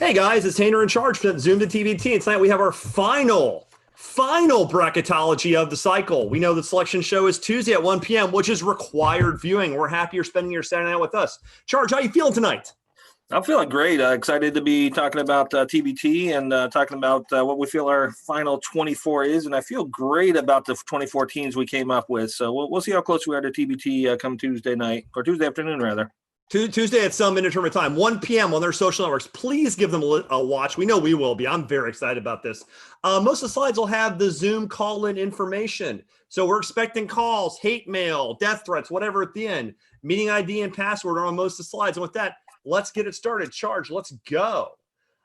Hey guys, it's Hayner in charge for Zoom to TBT, and tonight we have our final bracketology of the cycle. We know the selection show is Tuesday at 1 p.m., which is required viewing. We're happy you're spending your Saturday night with us. Charge, how you feeling tonight? I'm feeling great. Excited to be talking about TBT and talking about what we feel our final 24 is. And I feel great about the 24 teams we came up with. So we'll see how close we are to TBT come Tuesday night, or Tuesday afternoon, rather. Tuesday at some indeterminate time, 1 p.m. on their social networks. Please give them a watch. We know we will be. I'm very excited about this. Most of the slides will have the Zoom call-in information. So we're expecting calls, hate mail, death threats, whatever at the end. Meeting ID and password are on most of the slides. And with that, let's get it started. Charge, let's go.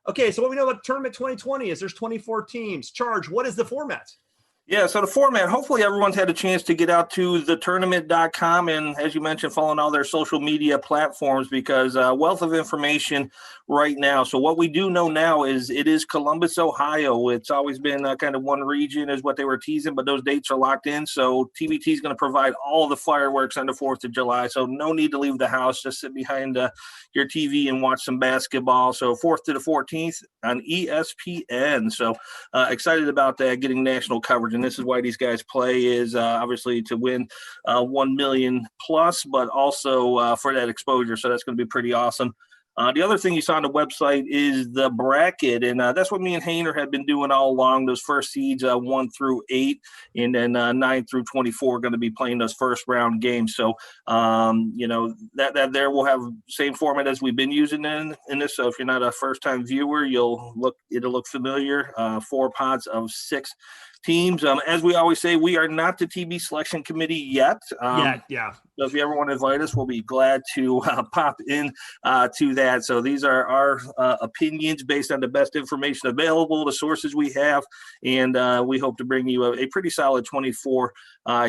Okay, so what we know about Tournament 2020 is there's 24 teams. Charge, what is the format? Yeah, so the format, hopefully everyone's had a chance to get out to thetournament.com and, as you mentioned, following all their social media platforms because wealth of information right now. So what we do know now is it is Columbus, Ohio. It's always been kind of one region is what they were teasing, but those dates are locked in. So TBT is going to provide all the fireworks on the 4th of July. So no need to leave the house. Just sit behind your TV and watch some basketball. So 4th to the 14th on ESPN. So excited about that, getting national coverage. And this is why these guys play is obviously to win 1 million plus, but also for that exposure. So that's going to be pretty awesome. The other thing you saw on the website is the bracket, and that's what me and Hayner have been doing all along. Those first seeds, 1 through 8, and then 9 through 24 are going to be playing those first round games. So, that there will have same format as we've been using in this. So if you're not a first time viewer, it'll look familiar. 4 pods of 6 teams. As we always say, we are not the TB selection committee yet. Yeah. So if you ever want to invite us, we'll be glad to pop in to that. So these are our opinions based on the best information available, the sources we have, and we hope to bring you a pretty solid 24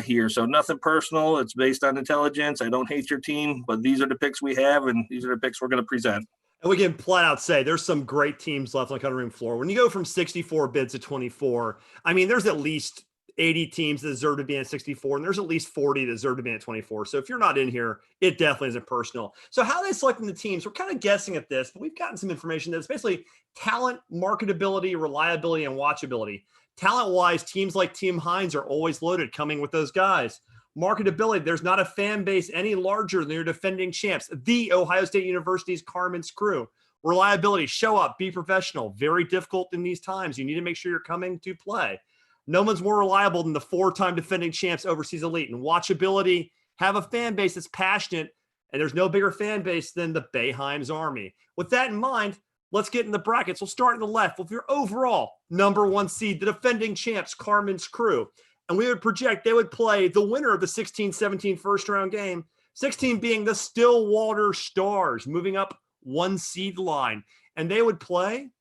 here. So nothing personal. It's based on intelligence. I don't hate your team, but these are the picks we have, and these are the picks we're going to present. And we can flat out say there's some great teams left on the cutting room floor. When you go from 64 bids to 24, I mean, there's at least 80 teams that deserve to be at 64, and there's at least 40 that deserve to be at 24. So if you're not in here, it definitely isn't personal. So how are they selecting the teams? We're kind of guessing at this, but we've gotten some information that's basically talent, marketability, reliability, and watchability. Talent-wise, teams like Team Hines are always loaded, coming with those guys. Marketability, there's not a fan base any larger than your defending champs, the Ohio State University's Carmen's crew. Reliability, show up, be professional. Very difficult in these times. You need to make sure you're coming to play. No one's more reliable than the 4-time defending champs overseas elite. And watchability, have a fan base that's passionate, and there's no bigger fan base than the Boeheim's Army. With that in mind, let's get in the brackets. We'll start on the left with your overall number 1 seed, the defending champs, Carmen's crew. And we would project they would play the winner of the 16-17 first-round game, 16 being the Stillwater Stars, moving up 1 seed line. And they would play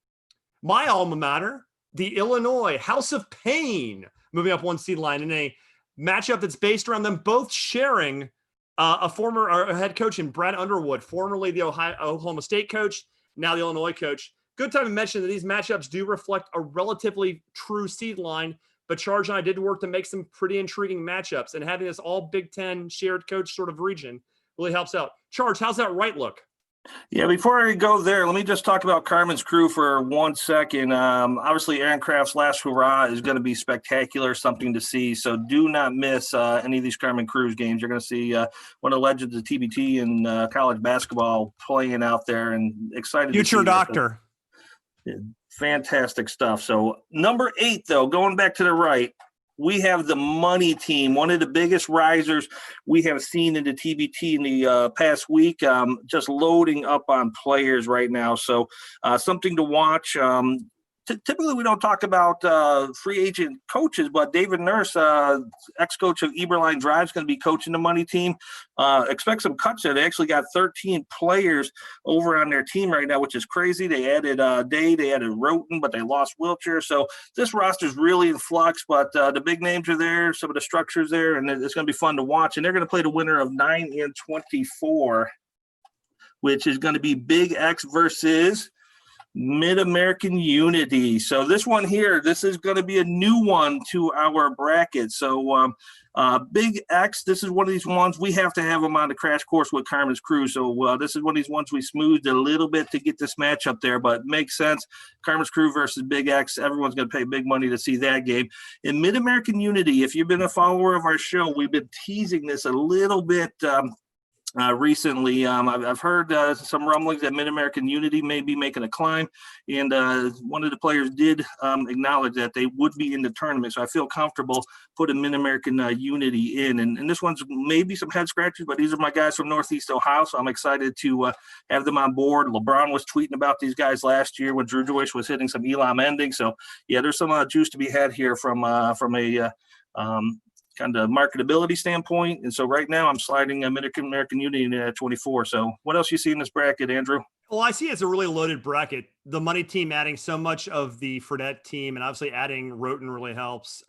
my alma mater, the Illinois House of Pain, moving up 1 seed line in a matchup that's based around them both sharing a former head coach in Brad Underwood, formerly the Oklahoma State coach, now the Illinois coach. Good time to mention that these matchups do reflect a relatively true seed line, but Charge and I did work to make some pretty intriguing matchups, and having this all Big Ten shared coach sort of region really helps out. Charge, how's that right look? Yeah, before I go there, let me just talk about Carmen's crew for 1 second. Obviously, Aaron Kraft's last hurrah is going to be spectacular, something to see. So do not miss any of these Carmen Crew's games. You're going to see one of the legends of TBT and college basketball playing out there, and excited. Future doctor. Fantastic stuff. So number 8, though, going back to the right, we have the money team, one of the biggest risers we have seen in the TBT in the past week, just loading up on players right now. So something to watch. Typically, we don't talk about free agent coaches, but David Nurse, ex-coach of Eberline Drive, is going to be coaching the money team. Expect some cuts there. They actually got 13 players over on their team right now, which is crazy. They added Day, they added Roten, but they lost Wiltshire. So this roster is really in flux, but the big names are there, some of the structures there, and it's going to be fun to watch. And they're going to play the winner of 9 and 24, which is going to be Big X versus Mid-American Unity. So this one here, this is going to be a new one to our bracket. So Big X, this is one of these ones we have to have them on the crash course with Carmen's crew. So this is one of these ones we smoothed a little bit to get this matchup there, but makes sense. Carmen's crew versus Big X. Everyone's going to pay big money to see that game. In Mid-American Unity, if you've been a follower of our show, we've been teasing this a little bit recently. I've heard some rumblings that Mid-American Unity may be making a climb, and one of the players did acknowledge that they would be in the tournament, so I feel comfortable putting Mid-American Unity in, and this one's maybe some head scratchers, but these are my guys from Northeast Ohio, so I'm excited to have them on board. LeBron was tweeting about these guys last year when Drew Joyce was hitting some Elam ending, so yeah, there's some juice to be had here from a kind of marketability standpoint. And so right now I'm sliding Mid-American Unity at 24. So what else you see in this bracket, Andrew? Well, I see it's a really loaded bracket. The money team adding so much of the Fredette team, and obviously adding Roten really helps.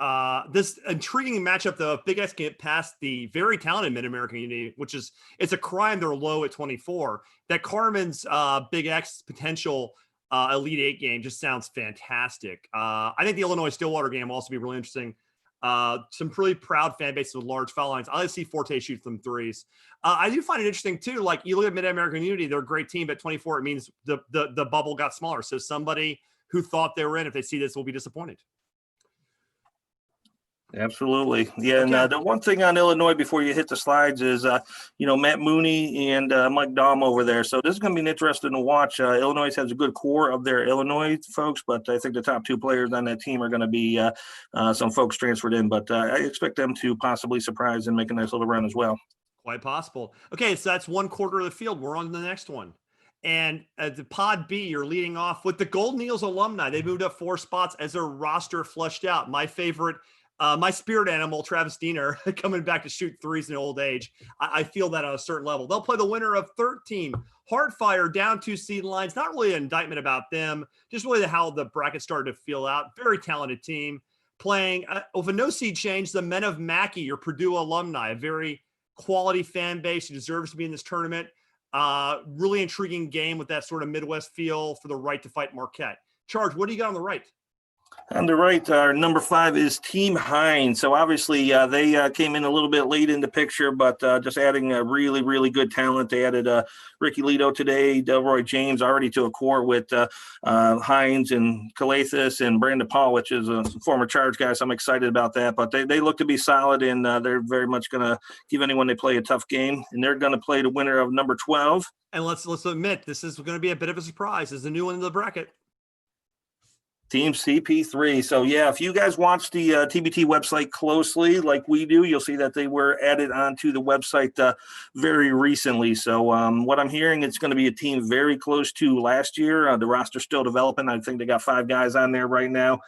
This intriguing matchup, though, if Big X can get past the very talented Mid-American Unity, which is, it's a crime they're low at 24, that Carmen's Big X potential Elite Eight game just sounds fantastic. I think the Illinois Stillwater game will also be really interesting. Some pretty proud fan bases with large foul lines. I like to see Forte shoot some threes. I do find it interesting too. Like you look at Mid-American Unity, they're a great team, but 24, it means the bubble got smaller. So somebody who thought they were in, if they see this, will be disappointed. Absolutely. Yeah. Okay. And the one thing on Illinois before you hit the slides is, Matt Mooney and Mike Dahm over there. So this is going to be interesting to watch. Illinois has a good core of their Illinois folks, but I think the top two players on that team are going to be some folks transferred in. But I expect them to possibly surprise and make a nice little run as well. Quite possible. Okay. So that's one quarter of the field. We're on to the next one. And the Pod B, you're leading off with the Golden Eagles alumni. They moved up 4 spots as their roster flushed out. My favorite, my spirit animal, Travis Diener, coming back to shoot threes in old age. I feel that on a certain level. They'll play the winner of 13. Heartfire down 2 seed lines. Not really an indictment about them, just really how the bracket started to feel out. Very talented team. Playing with a no seed change, the Men of Mackey, your Purdue alumni, a very quality fan base who deserves to be in this tournament. Really intriguing game with that sort of Midwest feel for the right to fight Marquette. Charge, what do you got on the right? On the right, our number 5 is Team Hines. So obviously they came in a little bit late in the picture, but just adding a really, really good talent. They added Ricky Lito today, Delroy James already to a core with Hines and Calathis and Brandon Paul, which is a former Charge guy. So I'm excited about that. But they look to be solid, and they're very much going to give anyone they play a tough game. And they're going to play the winner of number 12. And let's admit, this is going to be a bit of a surprise. It's the new one in the bracket. Team CP3. So, yeah, if you guys watch the TBT website closely like we do, you'll see that they were added onto the website very recently. So what I'm hearing, it's going to be a team very close to last year. The roster's still developing. I think they got 5 guys on there right now.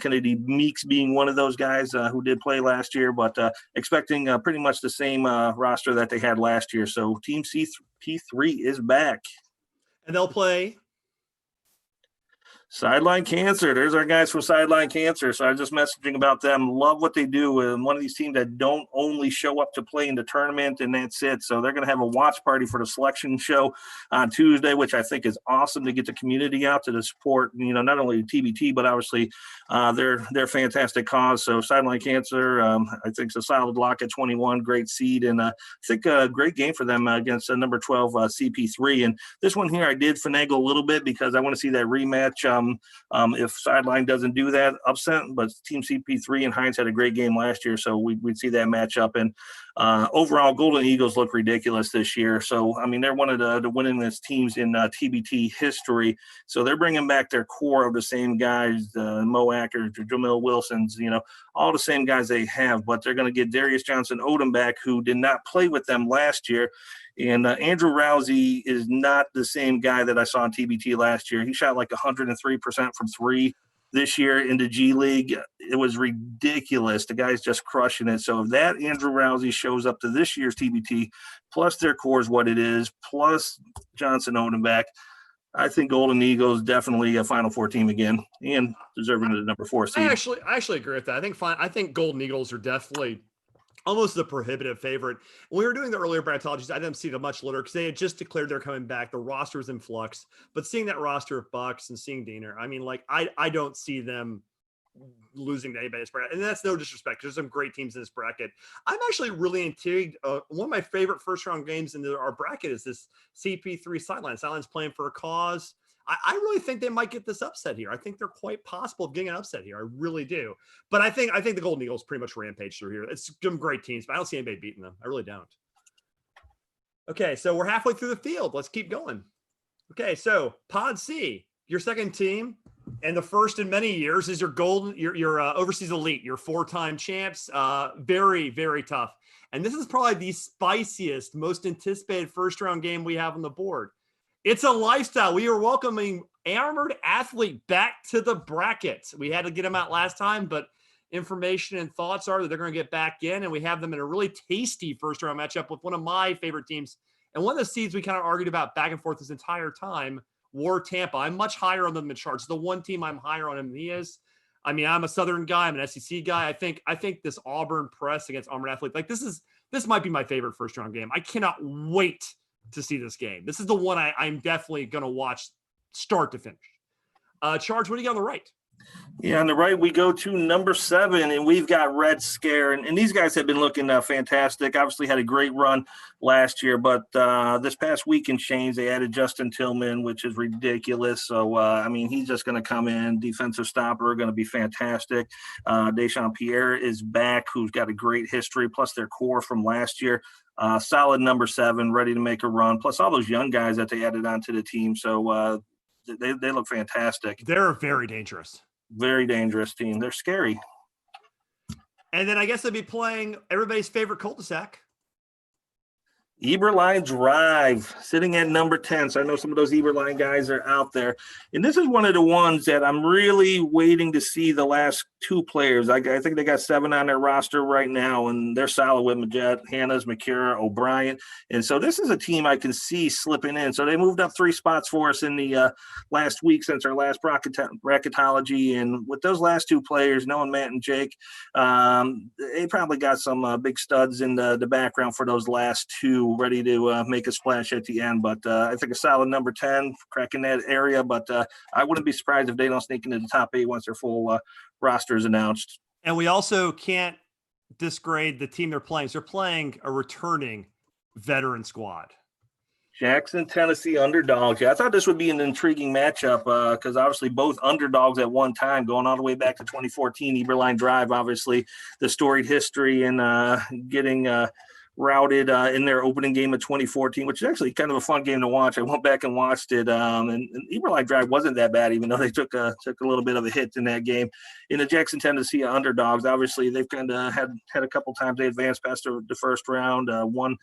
Kennedy Meeks being one of those guys who did play last year, but expecting pretty much the same roster that they had last year. So Team CP3 is back. And they'll play Sideline Cancer. There's our guys from Sideline Cancer. So I was just messaging about them. Love what they do. And one of these teams that don't only show up to play in the tournament and that's it. So they're going to have a watch party for the selection show on Tuesday, which I think is awesome to get the community out to support, not only TBT, but obviously their fantastic cause. So Sideline Cancer, I think it's a solid lock at 21, great seed. And I think a great game for them against number 12 CP3. And this one here, I did finagle a little bit because I want to see that rematch. If Sideline doesn't do that, upset, but Team CP3 and Hines had a great game last year, so we'd see that matchup. And overall, Golden Eagles look ridiculous this year. So, I mean, they're one of the winningest teams in TBT history. So they're bringing back their core of the same guys, Mo Acker, Jamil Wilsons, all the same guys they have, but they're going to get Darius Johnson-Odom back, who did not play with them last year. And Andrew Rousey is not the same guy that I saw in TBT last year. He shot like 103% from 3 this year in the G League. It was ridiculous. The guy's just crushing it. So if that Andrew Rousey shows up to this year's TBT, plus their core is what it is, plus Johnson Odom back, I think Golden Eagles definitely a Final Four team again and deserving of the number 4 seed. I actually agree with that. I think Golden Eagles are definitely almost a prohibitive favorite. When we were doing the earlier bracketologies, I didn't see it much later because they had just declared they're coming back. The roster was in flux, but seeing that roster of Bucks and seeing Diener, I mean, like I don't see them losing to anybody in this bracket. And that's no disrespect. There's some great teams in this bracket. I'm actually really intrigued. One of my favorite first round games in our bracket is this CP3 sideline. Sideline's playing for a cause. I really think they might get this upset here. I think they're quite possible of getting an upset here. I really do. But I think the Golden Eagles pretty much rampage through here. It's some great teams, but I don't see anybody beating them. I really don't. Okay, so we're halfway through the field. Let's keep going. Okay, so Pod C, your second team, and the first in many years is your overseas elite, your 4-time champs. Very, very tough. And this is probably the spiciest, most anticipated first round game we have on the board. It's a lifestyle. We are welcoming Armored Athlete back to the bracket. We had to get them out last time, but information and thoughts are that they're going to get back in, and we have them in a really tasty first round matchup with one of my favorite teams. And one of the seeds we kind of argued about back and forth this entire time, War Tampa. I'm much higher on them in the charts. The one team I'm higher on him than he is. I mean, I'm a Southern guy. I'm an SEC guy. I think this Auburn press against Armored Athlete, like this might be my favorite first round game. I cannot wait to see this game. This is the one I'm definitely going to watch start to finish. Charge, what do you got on the right? Yeah, on the right, we go to number 7, and we've got Red Scare. And these guys have been looking fantastic. Obviously had a great run last year, but this past week in change, they added Justin Tillman, which is ridiculous. So, I mean, he's just going to come in, defensive stopper, going to be fantastic. Deshaun Pierre is back, who's got a great history, plus their core from last year. Solid number 7, ready to make a run, plus all those young guys that they added onto the team. So they look fantastic. They're very dangerous. Very dangerous team. They're scary. And then I guess they'll be playing everybody's favorite cul-de-sac. Eberline Drive sitting at number 10. So I know some of those Eberline guys are out there. And this is one of the ones that I'm really waiting to see the last 2 players. I think they got 7 on their roster right now, and they're solid with Majette, Hannas, McCura, O'Brien. And so this is a team I can see slipping in. So they moved up 3 spots for us in the last week since our last bracketology. And with those last 2 players, knowing Matt and Jake, they probably got some big studs in the background for those last 2. Ready to make a splash at the end, but I think a solid number 10 cracking that area, but I wouldn't be surprised if they don't sneak into the top 8 once their full roster is announced. And we also can't disgrade the team they're playing. So they're playing a returning veteran squad. Jackson, Tennessee underdogs. Yeah, I thought this would be an intriguing matchup because obviously both underdogs at one time, going all the way back to 2014, Eberline Drive, obviously the storied history and getting routed in their opening game of 2014, which is actually kind of a fun game to watch. I went back and watched it, and Eberline Drive wasn't that bad, even though they took a little bit of a hit in that game. In the Jackson, Tennessee underdogs, obviously they've kind of had a couple times they advanced past the first round. One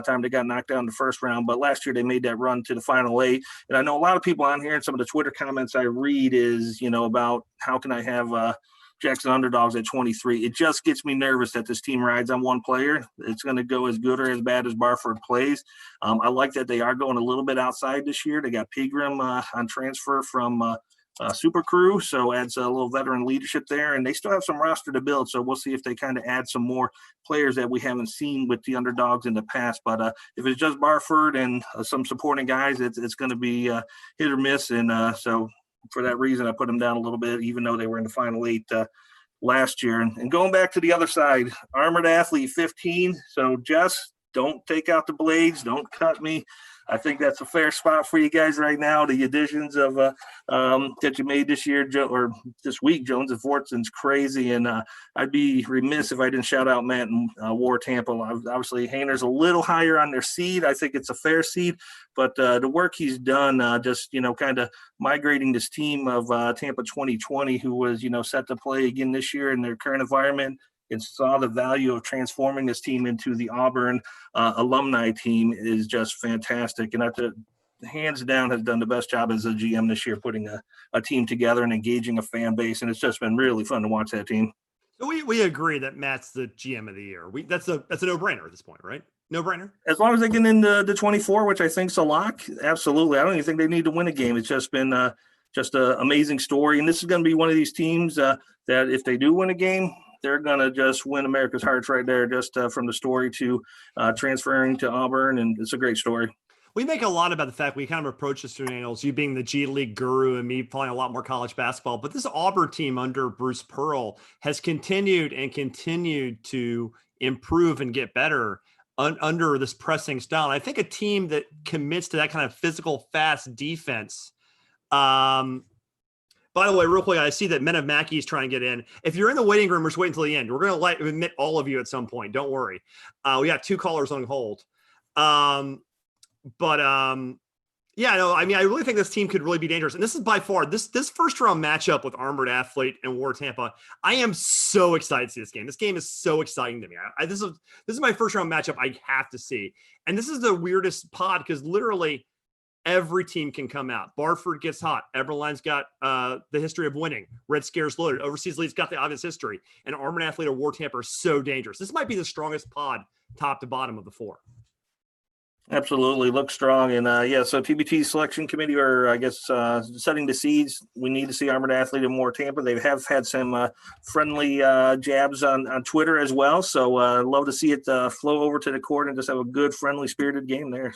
time they got knocked down in the first round, but last year they made that run to the final 8. And I know a lot of people on here, and some of the Twitter comments I read is, about how can I have Jackson underdogs at 23. It just gets me nervous that this team rides on one player. It's going to go as good or as bad as Barford plays. I like that they are going a little bit outside this year. They got Pegram on transfer from Super Crew, so adds a little veteran leadership there, and they still have some roster to build. So we'll see if they kind of add some more players that we haven't seen with the underdogs in the past. But if it's just Barford and some supporting guys, it's going to be hit or miss, and so for that reason, I put them down a little bit, even though they were in the final 8 last year. And going back to the other side, Armored Athlete 15. So just don't take out the blades. Don't cut me. I think that's a fair spot for you guys right now. The additions of that you made this year or this week, Jones and Fortson's crazy, and I'd be remiss if I didn't shout out Matt and War Tampa. Obviously, Hayner's a little higher on their seed. I think it's a fair seed, but the work he's done, just kind of migrating this team of Tampa 2020, who was set to play again this year in their current environment, and saw the value of transforming this team into the Auburn alumni team is just fantastic. And hands down has done the best job as a GM this year, putting a team together and engaging a fan base. And it's just been really fun to watch that team. So we agree that Matt's the GM of the year. That's a no-brainer at this point, right? No-brainer? As long as they get into the 24, which I think is a lock, absolutely. I don't even think they need to win a game. It's just been just an amazing story. And this is going to be one of these teams that if they do win a game, they're going to just win America's hearts right there, just from the story to transferring to Auburn. And it's a great story. We make a lot about the fact we kind of approach this through angles, you being the G League guru and me playing a lot more college basketball. But this Auburn team under Bruce Pearl has continued to improve and get better under this pressing style. And I think a team that commits to that kind of physical, fast defense. By the way, real quick, I see that Men of Mackey is trying to get in. If you're in the waiting room, we're just waiting until the end. We're going to admit all of you at some point. Don't worry. We got 2 callers on hold. Yeah, no, I mean, I really think this team could really be dangerous. And this is by far this first round matchup with Armored Athlete and War Tampa. I am so excited to see this game. This game is so exciting to me. This is my first round matchup I have to see. And this is the weirdest pod because literally every team can come out. Barford gets hot. Eberline's got the history of winning. Red Scare's loaded. Overseas League's got the obvious history. And Armored Athlete or War Tampa are so dangerous. This might be the strongest pod top to bottom of the 4. Absolutely, looks strong. And so TBT selection committee are, I guess, setting the seeds. We need to see Armored Athlete and more Tampa. They have had some friendly jabs on Twitter as well. So love to see it flow over to the court and just have a good, friendly, spirited game there.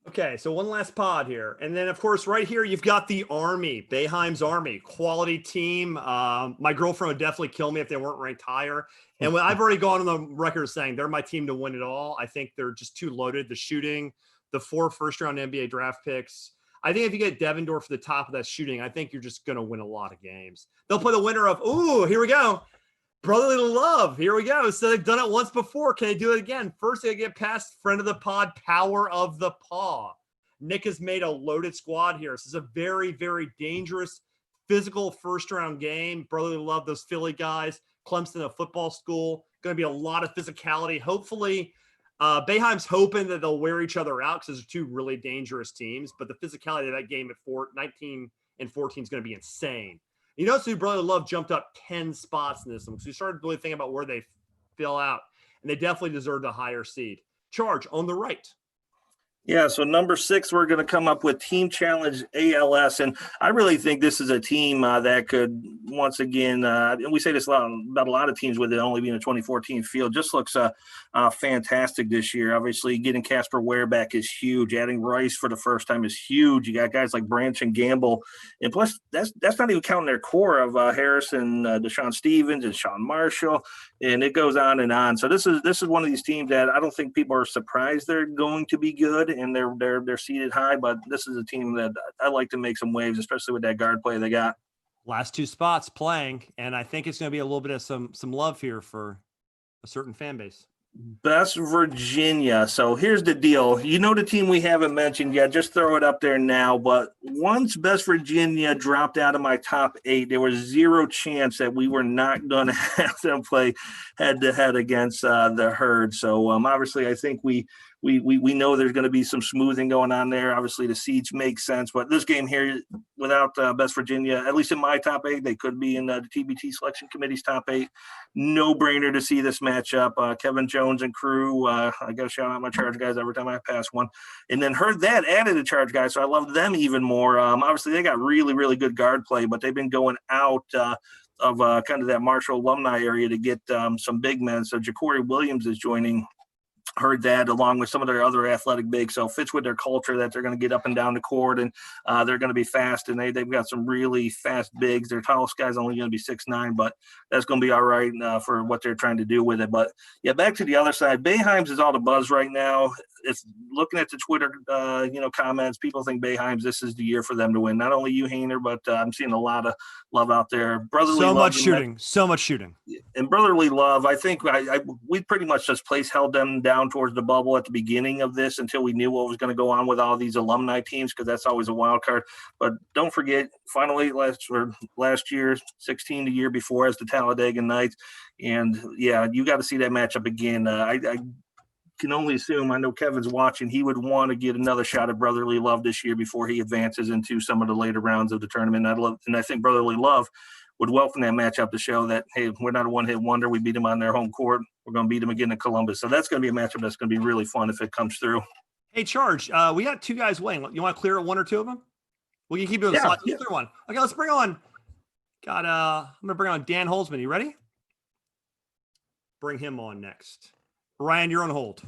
Okay, so one last pod here. And then, of course, right here, you've got the Army, Boeheim's Army, quality team. My girlfriend would definitely kill me if they weren't ranked higher. And I've already gone on the record saying they're my team to win it all. I think they're just too loaded. The shooting, the 4 first-round NBA draft picks. I think if you get Devendorf for the top of that shooting, I think you're just going to win a lot of games. They'll play the winner of, here we go. Brotherly love. Here we go. So they've done it once before. Can they do it again? First, they get past friend of the pod, Power of the Paw. Nick has made a loaded squad here. This is a very, very dangerous physical first-round game. Brotherly love those Philly guys. Clemson, a football school. Going to be a lot of physicality. Hopefully, Boeheim's hoping that they'll wear each other out because they're 2 really dangerous teams. But the physicality of that game at 19 and 14 is going to be insane. You notice who Brotherly Love jumped up 10 spots in this one because we started really thinking about where they fill out. And they definitely deserved a higher seed. Charge on the right. Yeah, so number 6, we're going to come up with Team Challenge ALS. And I really think this is a team that could, once again, and we say this about a lot of teams with it only being a 2014 field, just looks fantastic this year. Obviously, getting Casper Ware back is huge. Adding Rice for the first time is huge. You got guys like Branch and Gamble. And plus, that's not even counting their core of Harrison, Deshaun Stevens, and Sean Marshall. And it goes on and on. So this is one of these teams that I don't think people are surprised they're going to be good, and they're seated high. But this is a team that I like to make some waves, especially with that guard play they got. Last 2 spots playing, and I think it's going to be a little bit of some love here for a certain fan base. Best Virginia. So here's the deal. You know the team we haven't mentioned yet. Just throw it up there now. But once Best Virginia dropped out of my top 8, there was 0 chance that we were not going to have them play head-to-head against the Herd. So obviously I think we know there's going to be some smoothing going on there. Obviously the seeds make sense. But this game here, without Best Virginia, at least in my top 8, they could be in the TBT selection committee's top 8. No-brainer to see this matchup. Kevin Jones and crew, I got to shout out my Charge guys every time I pass one. And then Heard that added a Charge guy, so I love them even more. Obviously, they got really, really good guard play, but they've been going out of kind of that Marshall alumni area to get some big men. So Ja'Cory Williams is joining Heard that along with some of their other athletic bigs. So it fits with their culture that they're going to get up and down the court, and they're going to be fast, and they've got some really fast bigs. Their tallest guy's only going to be 6'9", but that's going to be all right for what they're trying to do with it. But yeah, back to the other side. Boeheim's is all the buzz right now. It's looking at the Twitter, comments. People think Boeheim's, this is the year for them to win. Not only you, Hainer, but I'm seeing a lot of love out there. Brotherly so love much shooting. And Brotherly Love, I think we pretty much just held them down towards the bubble at the beginning of this until we knew what was going to go on with all these alumni teams, because that's always a wild card. But don't forget, finally last year, 16 the year before as the Talladega Nights. And yeah, you got to see that matchup again. I can only assume, I know Kevin's watching, he would want to get another shot at Brotherly Love this year before he advances into some of the later rounds of the tournament. And I think Brotherly Love would welcome that matchup to show that, hey, we're not a one-hit wonder. We beat them on their home court. We're going to beat them again in Columbus. So that's going to be a matchup that's going to be really fun if it comes through. Hey, Charge, we got 2 guys waiting. You want to clear 1 or 2 of them? We can keep doing slots. Let's clear one. Okay, let's bring on. I'm going to bring on Dan Holzman. You ready? bring him on next. Ryan, you're on hold.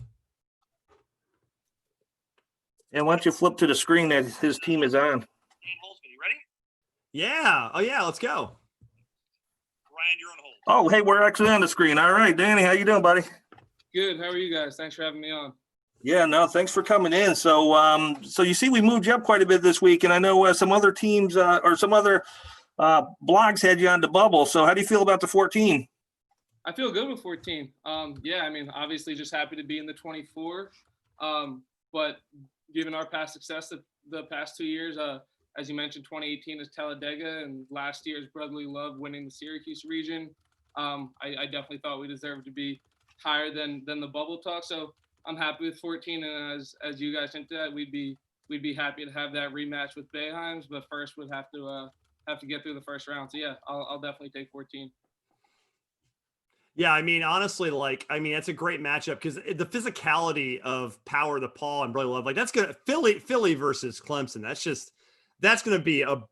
And why don't you flip to the screen that his team is on? You ready? Yeah. Oh, yeah. Let's go. Ryan, you're on hold. Oh, hey, we're actually on the screen. All right, Danny, how you doing, buddy? Good. How are you guys? Thanks for having me on. Yeah, no, thanks for coming in. So, so you see, we moved you up quite a bit this week, and I know some other teams or some other blogs had you on the bubble. So, how do you feel about the 14? I feel good with 14. Yeah, I mean, obviously, just happy to be in the 24. But given our past success the past 2 years, as you mentioned, 2018 is Talladega, and last year's Brotherly Love winning the Syracuse region. I definitely thought we deserved to be higher than the bubble talk. So I'm happy with 14, and as you guys hinted at, we'd be happy to have that rematch with Boeheims, but first we'd have to get through the first round. So yeah, I'll definitely take 14. Yeah, I mean, honestly, that's a great matchup because the physicality of Power the Paul and Brotherly Love, like that's gonna Philly versus Clemson. That's gonna be a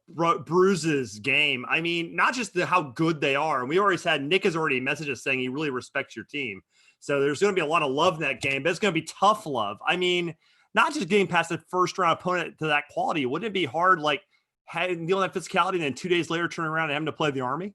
bruises game. I mean, not just how good they are, and we already had Nick has already messaged us saying he really respects your team. So there's going to be a lot of love in that game, but it's going to be tough love. I mean, not just getting past the first round opponent to that quality. Wouldn't it be hard, like dealing with that physicality and then 2 days later turning around and having to play the Army?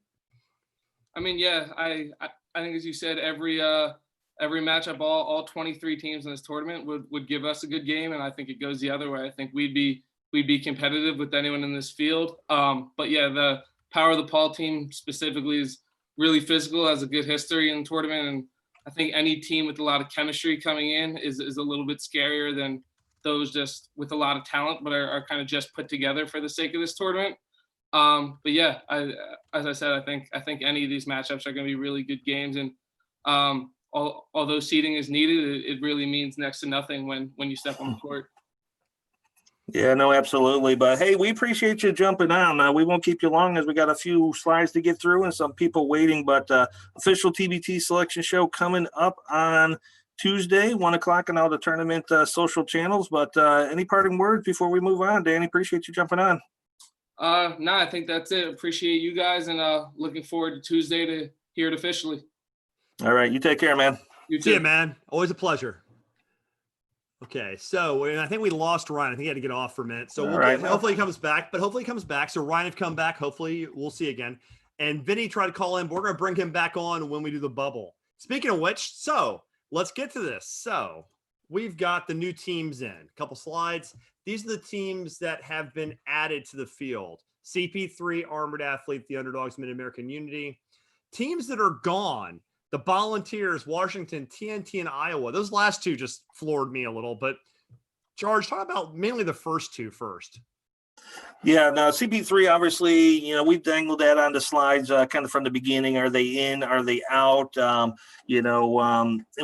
I mean, yeah, I think as you said, every matchup, all 23 teams in this tournament would give us a good game, and I think it goes the other way. I think we'd be competitive with anyone in this field. But yeah, the Power of the Paul team specifically is really physical, has a good history in the tournament, and I think any team with a lot of chemistry coming in is a little bit scarier than those just with a lot of talent, but are kind of just put together for the sake of this tournament. But yeah, as I said, I think any of these matchups are going to be really good games, and although seeding is needed, it really means next to nothing when you step on the court. Yeah, no, absolutely. But hey, we appreciate you jumping on. We won't keep you long as we got a few slides to get through and some people waiting. But official TBT selection show coming up on Tuesday, 1:00 on all the tournament social channels. But any parting words before we move on, Danny? Appreciate you jumping on. No, I think that's it. Appreciate you guys, and looking forward to Tuesday to hear it officially. All right, you take care, man. You too. See you, man. Always a pleasure. Okay, so I think we lost Ryan. I think he had to get off for a minute. So hopefully he comes back. So Ryan, if come back, hopefully we'll see again. And Vinny tried to call in, but we're going to bring him back on when we do the bubble. Speaking of which, so let's get to this. So we've got the new teams in. A couple slides. These are the teams that have been added to the field. CP3, Armored Athlete, the Underdogs, Mid-American Unity. Teams that are gone. The Volunteers, Washington, TNT, and Iowa. Those last two just floored me a little. But, George, talk about mainly the first two first. Yeah, now CP3, obviously, we dangled that on the slides kind of from the beginning. Are they in? Are they out? And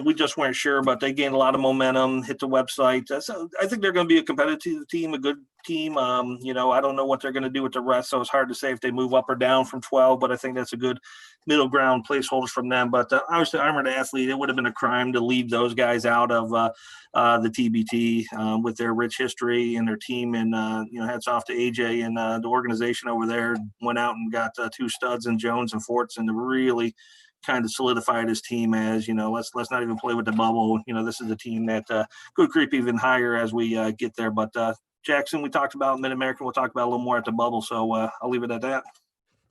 we just weren't sure, but they gained a lot of momentum, hit the website. So I think they're going to be a competitive team, a good team. I don't know what they're going to do with the rest, so it's hard to say if they move up or down from 12, but I think that's a good middle ground placeholders from them. But obviously, Armored Athlete, it would have been a crime to leave those guys out of the TBT with their rich history and their team. And, hats off to AJ and the organization over there went out and got two studs in Jones and Forts and really kind of solidified his team as, let's not even play with the bubble. This is a team that could creep even higher as we get there. But Jackson, we talked about Mid-American. We'll talk about a little more at the bubble. So I'll leave it at that.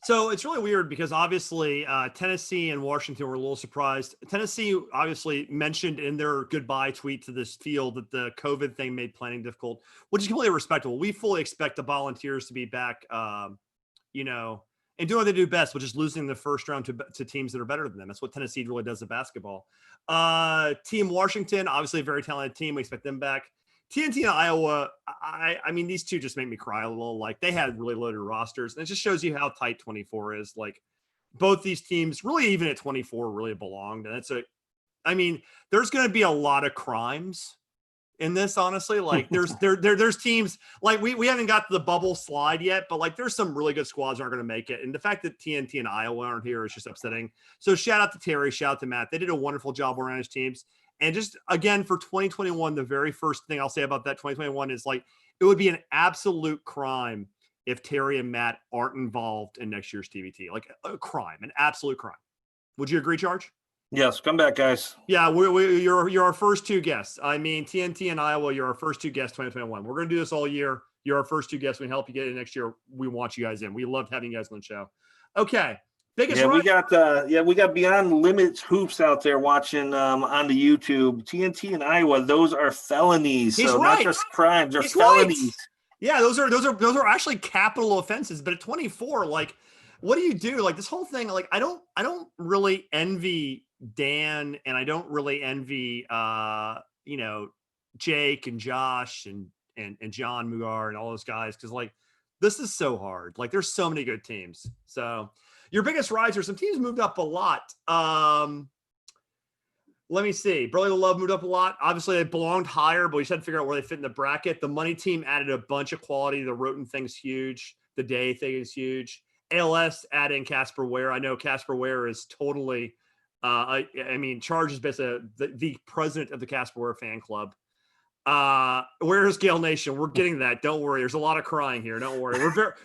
So it's really weird because obviously Tennessee and Washington were a little surprised. Tennessee obviously mentioned in their goodbye tweet to this field that the COVID thing made planning difficult, which is completely respectable. We fully expect the Volunteers to be back, and doing what they do best, which is losing the first round to teams that are better than them. That's what Tennessee really does at basketball. Team Washington, obviously a very talented team. We expect them back. TNT and Iowa, I mean, these two just make me cry a little. Like, they had really loaded rosters, and it just shows you how tight 24 is. Like, both these teams, really, even at 24, really belonged. And there's going to be a lot of crimes in this, honestly. Like, there's teams like we haven't got to the bubble slide yet, but like there's some really good squads that aren't going to make it. And the fact that TNT and Iowa aren't here is just upsetting. So shout out to Terry, shout out to Matt. They did a wonderful job around his teams. And just again, for 2021, the very first thing I'll say about that 2021 is like, it would be an absolute crime if Terry and Matt aren't involved in next year's TBT. Like, a crime, an absolute crime. Would you agree, Charge? Yes, come back, guys. Yeah, you're our first two guests. I mean, TNT and Iowa, you're our first two guests 2021. We're going to do this all year. You're our first two guests. We can help you get it next year. We want you guys in. We loved having you guys on the show. Okay. Biggest we got Beyond Limits Hoops out there watching on the YouTube. TNT and Iowa, those are felonies. He's so right. Not just crimes, they're He's felonies. Right. Yeah, those are actually capital offenses. But at 24, like, what do you do? Like this whole thing, like I don't really envy Dan, and I don't really envy Jake and Josh and John Mugar and all those guys, because like this is so hard. Like there's so many good teams. So your biggest riser, some teams moved up a lot. Let me see. Burley the Love moved up a lot. Obviously, they belonged higher, but we just had to figure out where they fit in the bracket. The Money team added a bunch of quality. The Roten thing's huge. The Day thing is huge. ALS adding Casper Ware. I know Casper Ware is totally I mean, Charge is basically the president of the Casper Ware fan club. Where's Gale Nation? We're getting that. Don't worry. There's a lot of crying here. Don't worry.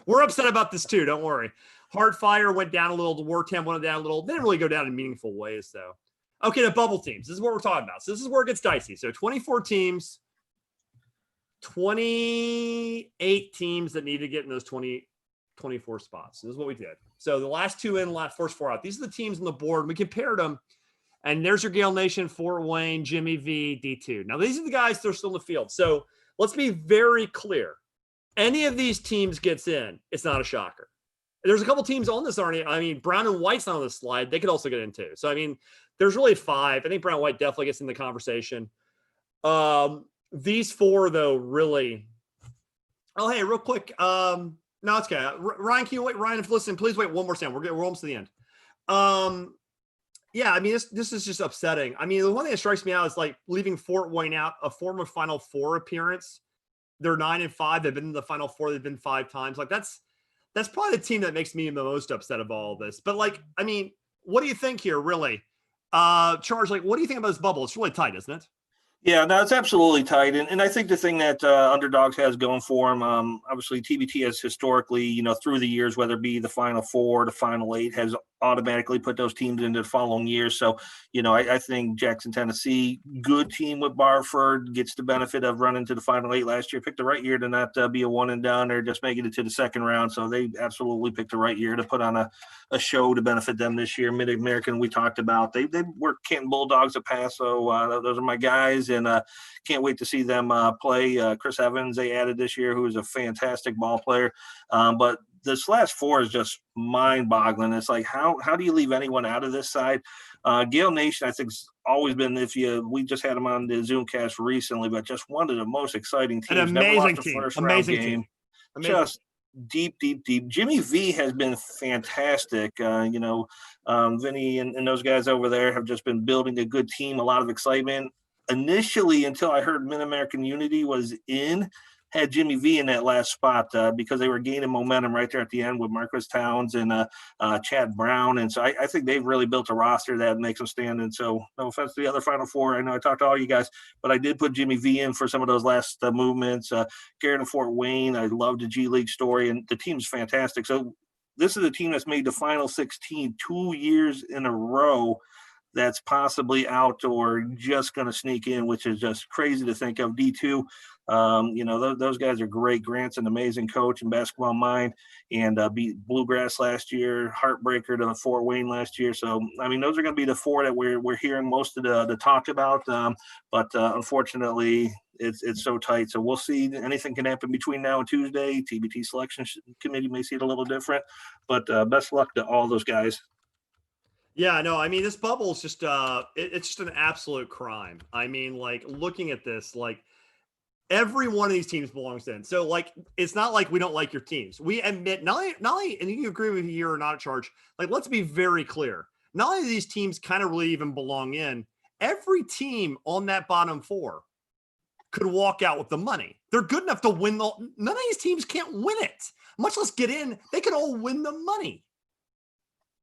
We're upset about this too. Don't worry. Hardfire went down a little. The War Temp went down a little. They didn't really go down in meaningful ways, though. Okay, the bubble teams. This is what we're talking about. So this is where it gets dicey. So 24 teams, 28 teams that need to get in those 24 spots. This is what we did. So the last two in, first four out. These are the teams on the board. We compared them. And there's your Gale Nation, Fort Wayne, Jimmy V, D2. Now, these are the guys that are still in the field. So let's be very clear. Any of these teams gets in, it's not a shocker. There's a couple teams on this, aren't I mean, Brown and White's not on this slide. They could also get in too. So, I mean, there's really five. I think Brown and White definitely gets in the conversation. These four, though, really. Oh, hey, real quick. No, it's okay. Ryan, can you wait? Ryan, if listen, please wait one more second. We're almost to the end. Yeah, I mean, this is just upsetting. I mean, the one thing that strikes me out is like leaving Fort Wayne out, a former Final Four appearance. They're 9-5. They've been in the Final Four. They've been 5 times. Like that's probably the team that makes me the most upset of all of this. But like, I mean, what do you think here, really? Charge, like, what do you think about this bubble? It's really tight, isn't it? Yeah, no, it's absolutely tight. And I think the thing that Underdogs has going for them, obviously TBT has historically, through the years, whether it be the Final Four, the Final 8, has automatically put those teams into the following years. So, I think Jackson, Tennessee, good team with Barford, gets the benefit of running to the Final 8 last year, picked the right year to not be a one and done or just making it to the second round. So they absolutely picked the right year to put on a show to benefit them this year. Mid-American, we talked about. They worked Canton Bulldogs at Paso. Those are my guys, and can't wait to see them play. Chris Evans, they added this year, who is a fantastic ball player. But this last four is just mind-boggling. It's like, how do you leave anyone out of this side? Gale Nation, I think, has always been, we just had them on the Zoomcast recently, but just one of the most exciting teams. An amazing team. Amazing team. Just deep. Jimmy V has been fantastic. Vinny and those guys over there have just been building a good team, a lot of excitement. Initially, until I heard Mid-American Unity was in, had Jimmy V in that last spot because they were gaining momentum right there at the end with Marcus Towns and Chad Brown. And so I think they've really built a roster that makes them stand. And so no offense to the other Final Four. I know I talked to all you guys, but I did put Jimmy V in for some of those last movements. Garrett and Fort Wayne, I love the G League story, and the team's fantastic. So this is a team that's made the Final 16 2 years in a row. That's possibly out or just going to sneak in, which is just crazy to think of. D2, those guys are great. Grant's an amazing coach and basketball mind, and beat Bluegrass last year, heartbreaker to Fort Wayne last year. So, I mean, those are going to be the four that we're hearing most of the talk about. But unfortunately, it's so tight. So we'll see. Anything can happen between now and Tuesday. TBT selection committee may see it a little different, but best luck to all those guys. Yeah, no, I mean, this bubble is just, it's just an absolute crime. I mean, like, looking at this, like, every one of these teams belongs in. So, like, it's not like we don't like your teams. We admit, not only, and you can agree with me here or not at Charge, like, let's be very clear. Not only do these teams kind of really even belong in, every team on that bottom four could walk out with the money. They're good enough to win. None of these teams can't win it, much less get in. They could all win the money.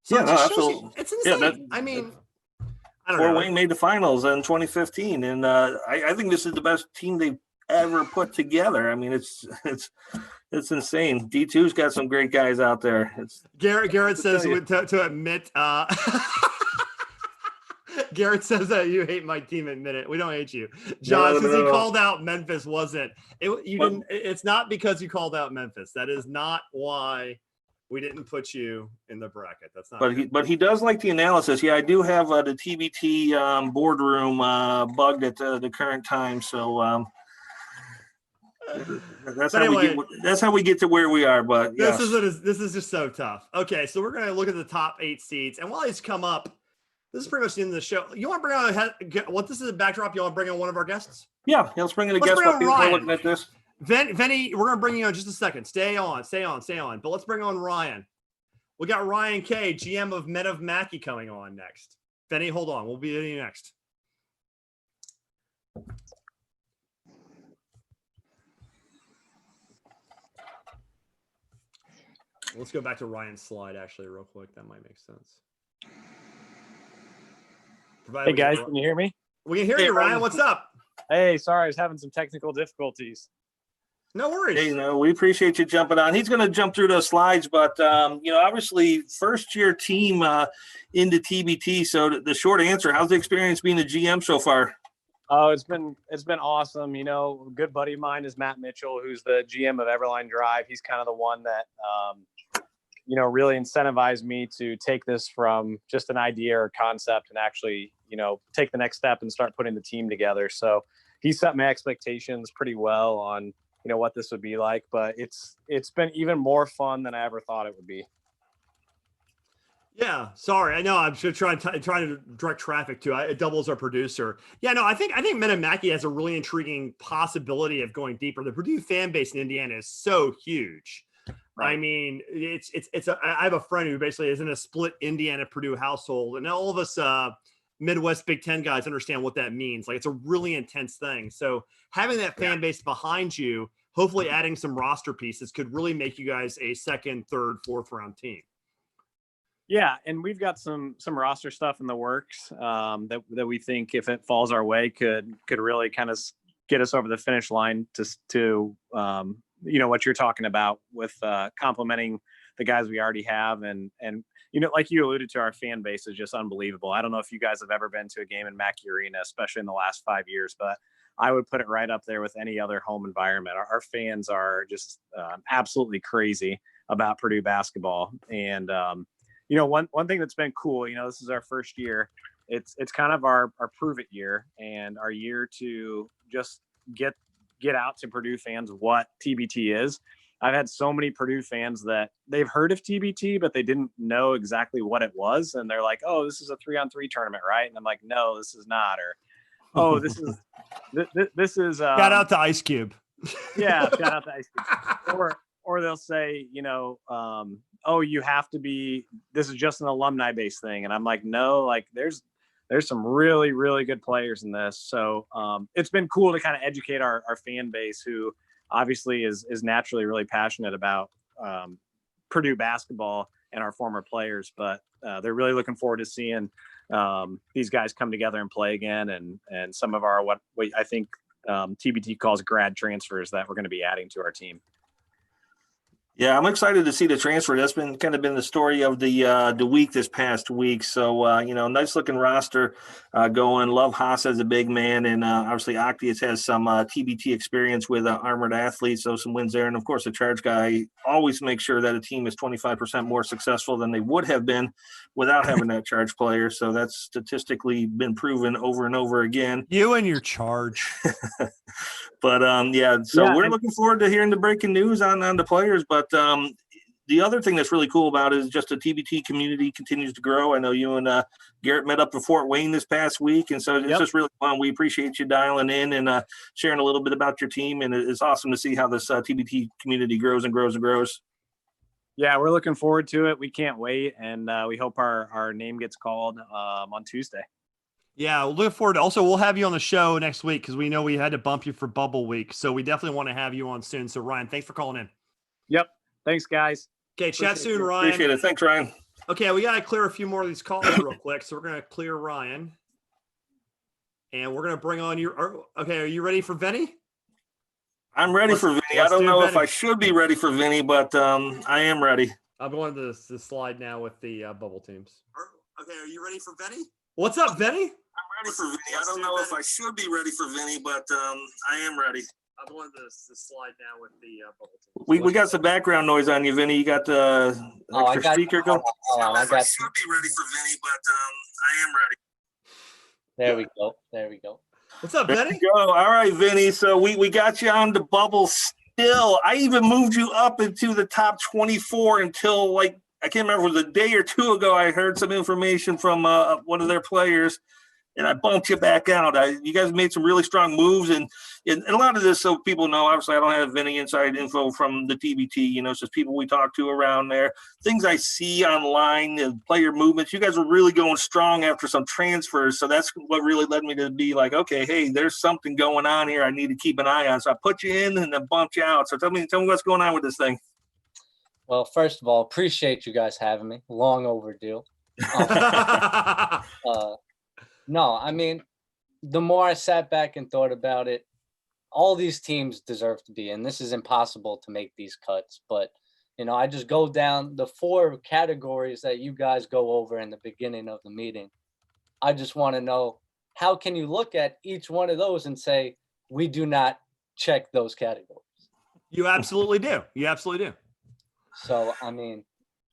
So absolutely. It's insane. I mean, I don't know. Fort Wayne made the finals in 2015, and I think this is the best team they've ever put together. I mean, it's insane. D2's got some great guys out there. Garrett says to admit Garrett says that you hate my team. Admit it. We don't hate you, John. Since he called out Memphis, wasn't it? You didn't. It's not because you called out Memphis. That is not why we didn't put you in the bracket. That's not. But he does like the analysis. Yeah, I do have the TBT boardroom bugged at the current time. So that's how we get to where we are. But this is just so tough. Okay, so we're gonna look at the top 8 seeds, and while these come up, this is pretty much the end of the show. You want to bring on what? This is a backdrop. You want to bring on one of our guests? Yeah, let's bring in a guest. Bring on Ryan. Looking at this. Venny, we're gonna bring you on in just a second. Stay on. But let's bring on Ryan. We got Ryan K, GM of Men of Mackey, coming on next. Venny, hold on. We'll be with you next. Let's go back to Ryan's slide, actually, real quick. That might make sense. Hey, guys, can you hear me? We can hear you, Ryan. What's up? Hey, sorry, I was having some technical difficulties. No worries. Hey, no, we appreciate you jumping on. He's going to jump through those slides, but obviously, first-year team into TBT. So the short answer: how's the experience being a GM so far? Oh, it's been awesome. A good buddy of mine is Matt Mitchell, who's the GM of Everline Drive. He's kind of the one that really incentivized me to take this from just an idea or concept and actually take the next step and start putting the team together. So he set my expectations pretty well on what this would be like, but it's been even more fun than I ever thought it would be. Yeah, sorry. I know I'm trying to direct traffic too. It doubles our producer. Yeah, no, I think Men of Mackey has a really intriguing possibility of going deeper. The Purdue fan base in Indiana is so huge. Right. I mean, I have a friend who basically is in a split Indiana Purdue household, and all of us Midwest Big Ten guys understand what that means. Like, it's a really intense thing. So having that fan base behind you, hopefully adding some roster pieces, could really make you guys a second, third, fourth round team. Yeah, and we've got some roster stuff in the works that we think, if it falls our way, could really kind of get us over the finish line to what you're talking about with complementing the guys we already have, and like you alluded to, our fan base is just unbelievable. I don't know if you guys have ever been to a game in Mackey Arena, especially in the last 5 years, but I would put it right up there with any other home environment. Our fans are just absolutely crazy about Purdue basketball, and one thing that's been cool, this is our first year. It's kind of our prove it year, and our year to just get out to Purdue fans what TBT is. I've had so many Purdue fans that they've heard of TBT, but they didn't know exactly what it was. And they're like, oh, this is a 3-on-3 tournament, right? And I'm like, no, this is not. Or, oh, this is shout out to Ice Cube. Yeah. Shout out to Ice Cube. Or they'll say, oh, you have to be, this is just an alumni based thing. And I'm like, no, like there's some really, really good players in this. So it's been cool to kind of educate our fan base, who obviously is naturally really passionate about Purdue basketball and our former players, but they're really looking forward to seeing these guys come together and play again. And some of our, what I think TBT calls grad transfers that we're going to be adding to our team. Yeah, I'm excited to see the transfer. That's been the story of the week this past week. So, nice looking roster going. Love Haas as a big man. And obviously Octius has some TBT experience with armored athletes. So some wins there. And of course, the charge guy always makes sure that a team is 25% more successful than they would have been without having that charge player. So that's statistically been proven over and over again. You and your charge. But we're looking forward to hearing the breaking news on the players. But the other thing that's really cool about it is just the TBT community continues to grow. I know you and Garrett met up in Fort Wayne this past week, and so it's just really fun. We appreciate you dialing in and sharing a little bit about your team, and it's awesome to see how this TBT community grows and grows and grows. Yeah, we're looking forward to it. We can't wait, and we hope our name gets called on Tuesday. Yeah, we'll look forward to. Also, we'll have you on the show next week because we know we had to bump you for Bubble Week, so we definitely want to have you on soon. So, Ryan, thanks for calling in. Yep. Thanks, guys. Okay, chat soon, Ryan. Appreciate it. Thanks, Ryan. Okay, we got to clear a few more of these calls real quick. So we're going to clear Ryan. And we're going to bring on okay, are you ready for Vinny? I'm ready for Vinny. I don't know if I should be ready for Vinny, but I am ready. I'm going to the slide now with the bubble teams. Okay, are you ready for Vinny? What's up, Vinny? ready for Vinny. I don't know if I should be ready for Vinny, but I am ready. I'm going to slide now with the bubble team. We got some background noise on you, Vinny. You got the extra speaker going? I should be ready for Vinny, but I am ready. There we go. There we go. What's up, There Benny? you go. All right, Vinny. So we got you on the bubble still. I even moved you up into the top 24 until, like, I can't remember, it was a day or two ago. I heard some information from one of their players, and I bumped you back out. You guys made some really strong moves, and a lot of this, so people know, obviously I don't have any inside info from the TBT, it's just people we talk to around there, things I see online, the player movements. You guys were really going strong after some transfers, so that's what really led me to be like, okay, hey, there's something going on here I need to keep an eye on. So I put you in and then bumped you out. So tell me what's going on with this thing. Well, first of all, appreciate you guys having me. Long overdue. No, I mean, the more I sat back and thought about it, all these teams deserve to be in. This is impossible to make these cuts. But, I just go down the 4 categories that you guys go over in the beginning of the meeting. I just want to know, how can you look at each one of those and say, we do not check those categories? You absolutely do. You absolutely do. So, I mean,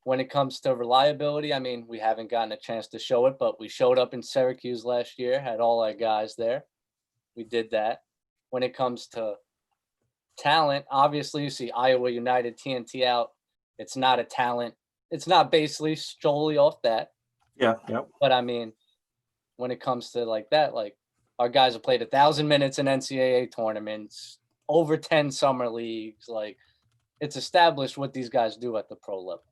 when it comes to reliability, I mean, we haven't gotten a chance to show it, but we showed up in Syracuse last year, had all our guys there. We did that. When it comes to talent, obviously you see Iowa United, TNT out. It's not a talent. It's not basically solely off that. Yeah. Yep. But I mean, when it comes to like that, like our guys have played 1,000 minutes in NCAA tournaments, over 10 summer leagues. Like, it's established what these guys do at the pro level.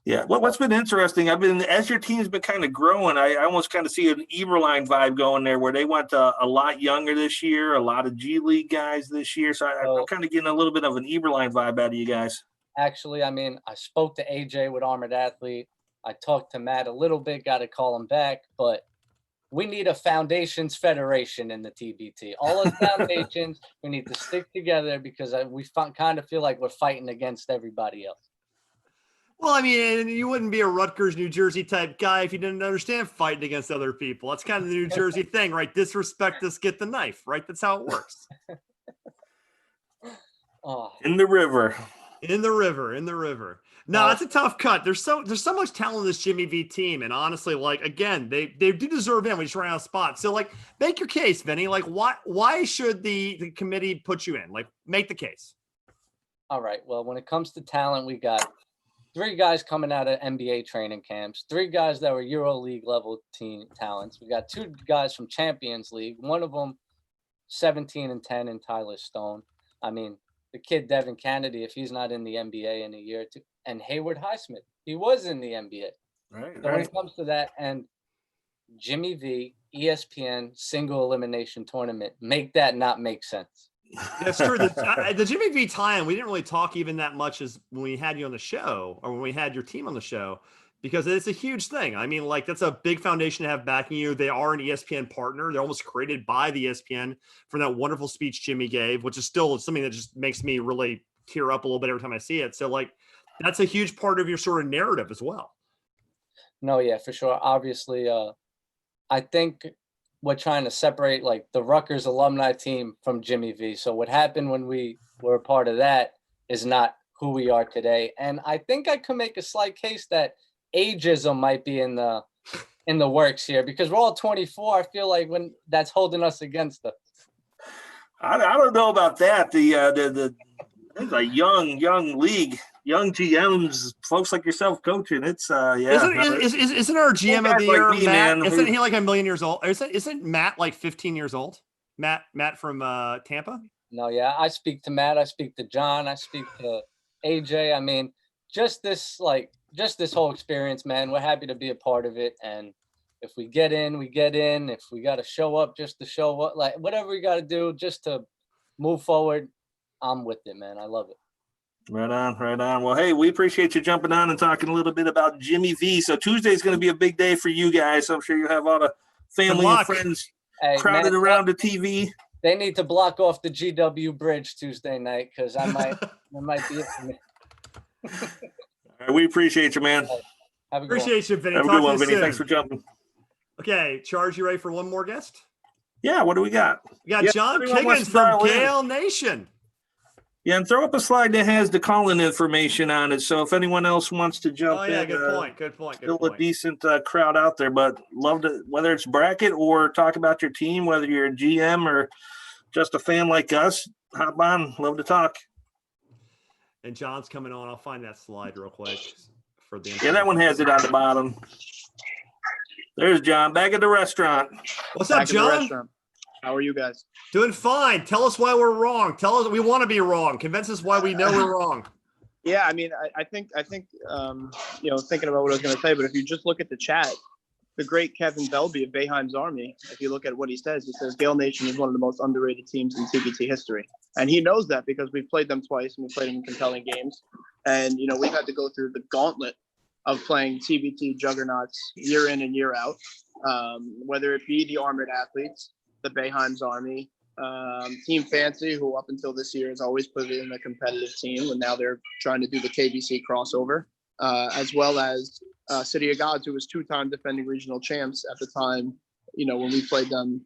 Yeah, what's been interesting, as your team's been kind of growing, I almost kind of see an Eberline vibe going there, where they went a lot younger this year, a lot of G League guys this year. So I'm kind of getting a little bit of an Eberline vibe out of you guys. Actually, I mean, I spoke to AJ with Armored Athlete. I talked to Matt a little bit, got to call him back, but we need a foundations federation in the TBT. All of the foundations, we need to stick together, because we kind of feel like we're fighting against everybody else. Well, I mean, you wouldn't be a Rutgers, New Jersey type guy if you didn't understand fighting against other people. That's kind of the New Jersey thing, right? Disrespect us, get the knife, right? That's how it works. In the river. In the river. No, it's a tough cut. There's so much talent in this Jimmy V team, and honestly, like, again, they do deserve in. We just ran out of spots. So, like, make your case, Vinny. Like, why should the committee put you in? Like, make the case. All right. Well, when it comes to talent, we got 3 guys coming out of NBA training camps, 3 guys that were EuroLeague level team talents. We got 2 guys from Champions League. One of them, 17-10 in Tyler Stone. I mean, the kid Devin Kennedy, if he's not in the NBA in a year or two, and Hayward Highsmith, he was in the NBA. Right. So when it comes to that, and Jimmy V, ESPN single elimination tournament, make that not make sense. That's true. The Jimmy V tie-in, we didn't really talk even that much as when we had you on the show, or when we had your team on the show, because it's a huge thing. I mean, like, that's a big foundation to have backing you. They are an ESPN partner. They're almost created by the ESPN for that wonderful speech Jimmy gave, which is still something that just makes me really tear up a little bit every time I see it. So, like, that's a huge part of your sort of narrative as well. No, yeah, for sure. Obviously, I think we're trying to separate, like, the Rutgers alumni team from Jimmy V. So what happened when we were a part of that is not who we are today. And I think I could make a slight case that ageism might be in the works here, because we're all 24. I feel like when that's holding us against us. I don't know about that. The young league, young GMs, folks like yourself coaching. It's yeah. Isn't our GM of the year, like me, Matt? man, Isn't he like 1 million years old? Isn't Matt like 15 years old? Matt from Tampa? No, yeah. I speak to Matt, I speak to John, I speak to AJ. I mean, just this whole experience, man. We're happy to be a part of it. And if we get in, we get in. If we got to show up just to show up, like, whatever we got to do just to move forward, I'm with it, man. I love it. Right on. Well, hey, we appreciate you jumping on and talking a little bit about Jimmy V. So Tuesday is going to be a big day for you guys. I'm sure you have all the family and friends crowded around the TV. They need to block off the GW Bridge Tuesday night, because that might be it for me. All right, we appreciate you, man. Have a good one. Appreciate you, Vinny. Have a Talk good one, to you Vinny. soon. Thanks for jumping. Okay, Charles, you ready for one more guest? Yeah, what do we got? We got Yeah, John everyone wants Kiggins to from dial in. Gale Nation. Yeah, and throw up a slide that has the call-in information on it. So if anyone else wants to jump Oh, yeah, in, good point. Good point. still Good a point. decent crowd out there, but love to, whether it's bracket or talk about your team, whether you're a GM or just a fan like us, hop on. Love to talk. And John's coming on. I'll find that slide real quick for the. Yeah, that one has it on the bottom. There's John back at the restaurant. What's up, Back in the John? restaurant. How are you guys? Doing fine. Tell us why we're wrong. Tell us we want to be wrong. Convince us why we know we're wrong. Yeah, I mean, I think, thinking about what I was going to say, but if you just look at the chat, the great Kevin Belby of Bayheim's Army, if you look at what he says Gale Nation is one of the most underrated teams in TBT history. And he knows that because we've played them twice and we played them in compelling games. And, we've had to go through the gauntlet of playing TBT juggernauts year in and year out, whether it be the Armored Athletes, the Bayheim's Army, Team Fancy, who up until this year has always put it in a competitive team, and now they're trying to do the KBC crossover, as well as City of Gods, who was two-time defending regional champs at the time, when we played them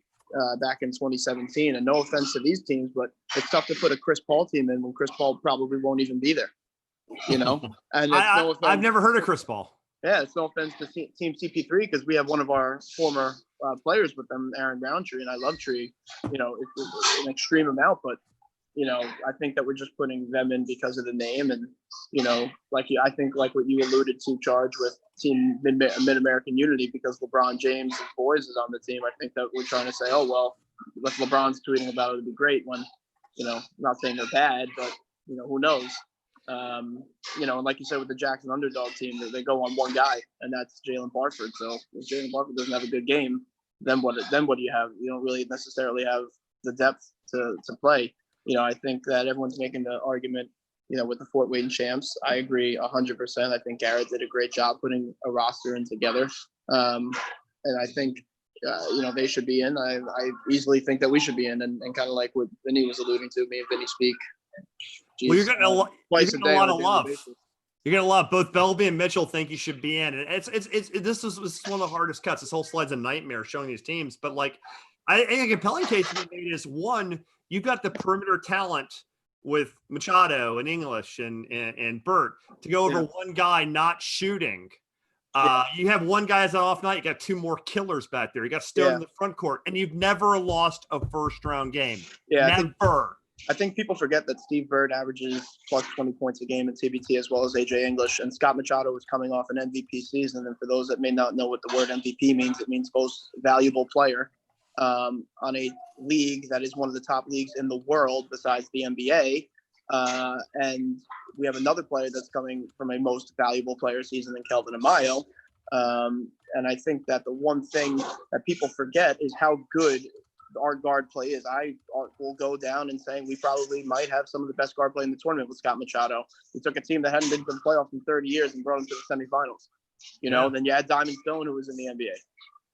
back in 2017. And no offense to these teams, but it's tough to put a Chris Paul team in when Chris Paul probably won't even be there, And it's no offense. I've never heard of Chris Paul. Yeah, it's no offense to Team CP3 because we have one of our former players with them, Aaron Roundtree, and I love Tree, it's an extreme amount, but, I think that we're just putting them in because of the name and, I think like what you alluded to, Charge, with Team Mid-American Unity because LeBron James' boys is on the team. I think that we're trying to say, oh, well, if LeBron's tweeting about it, it'd be great when, I'm not saying they're bad, but, who knows? And like you said with the Jackson underdog team, they go on one guy, and that's Jalen Barford. So if Jalen Barford doesn't have a good game, then what do you have? You don't really necessarily have the depth to play. I think that everyone's making the argument, with the Fort Wayne champs. I agree 100%. I think Garrett did a great job putting a roster in together. And I think, they should be in. I easily think that we should be in, and kind of like what Vinny was alluding to, me and Vinny speak. Well, you're getting a lot of love. Basis. You're getting a lot. Both Belby and Mitchell think you should be in. And this is one of the hardest cuts. This whole slide's a nightmare showing these teams. But I think a compelling case to be made is one, you've got the perimeter talent with Machado and English and Burt to go over one guy not shooting. You have one guy as an off night. You got two more killers back there. You got Stone in the front court, and you've never lost a first round game. Yeah, never. I think people forget that Steve Bird averages plus 20 points a game in TBT as well as AJ English, and Scott Machado was coming off an MVP season. And for those that may not know what the word MVP means, it means most valuable player on a league that is one of the top leagues in the world besides the NBA. And we have another player that's coming from a most valuable player season in Kelvin Amayo. And I think that the one thing that people forget is how good our guard play is. I will go down and saying we probably might have some of the best guard play in the tournament with Scott Machado. We took a team that hadn't been to the playoffs in 30 years and brought them to the semifinals. Then you had Diamond Stone, who was in the NBA.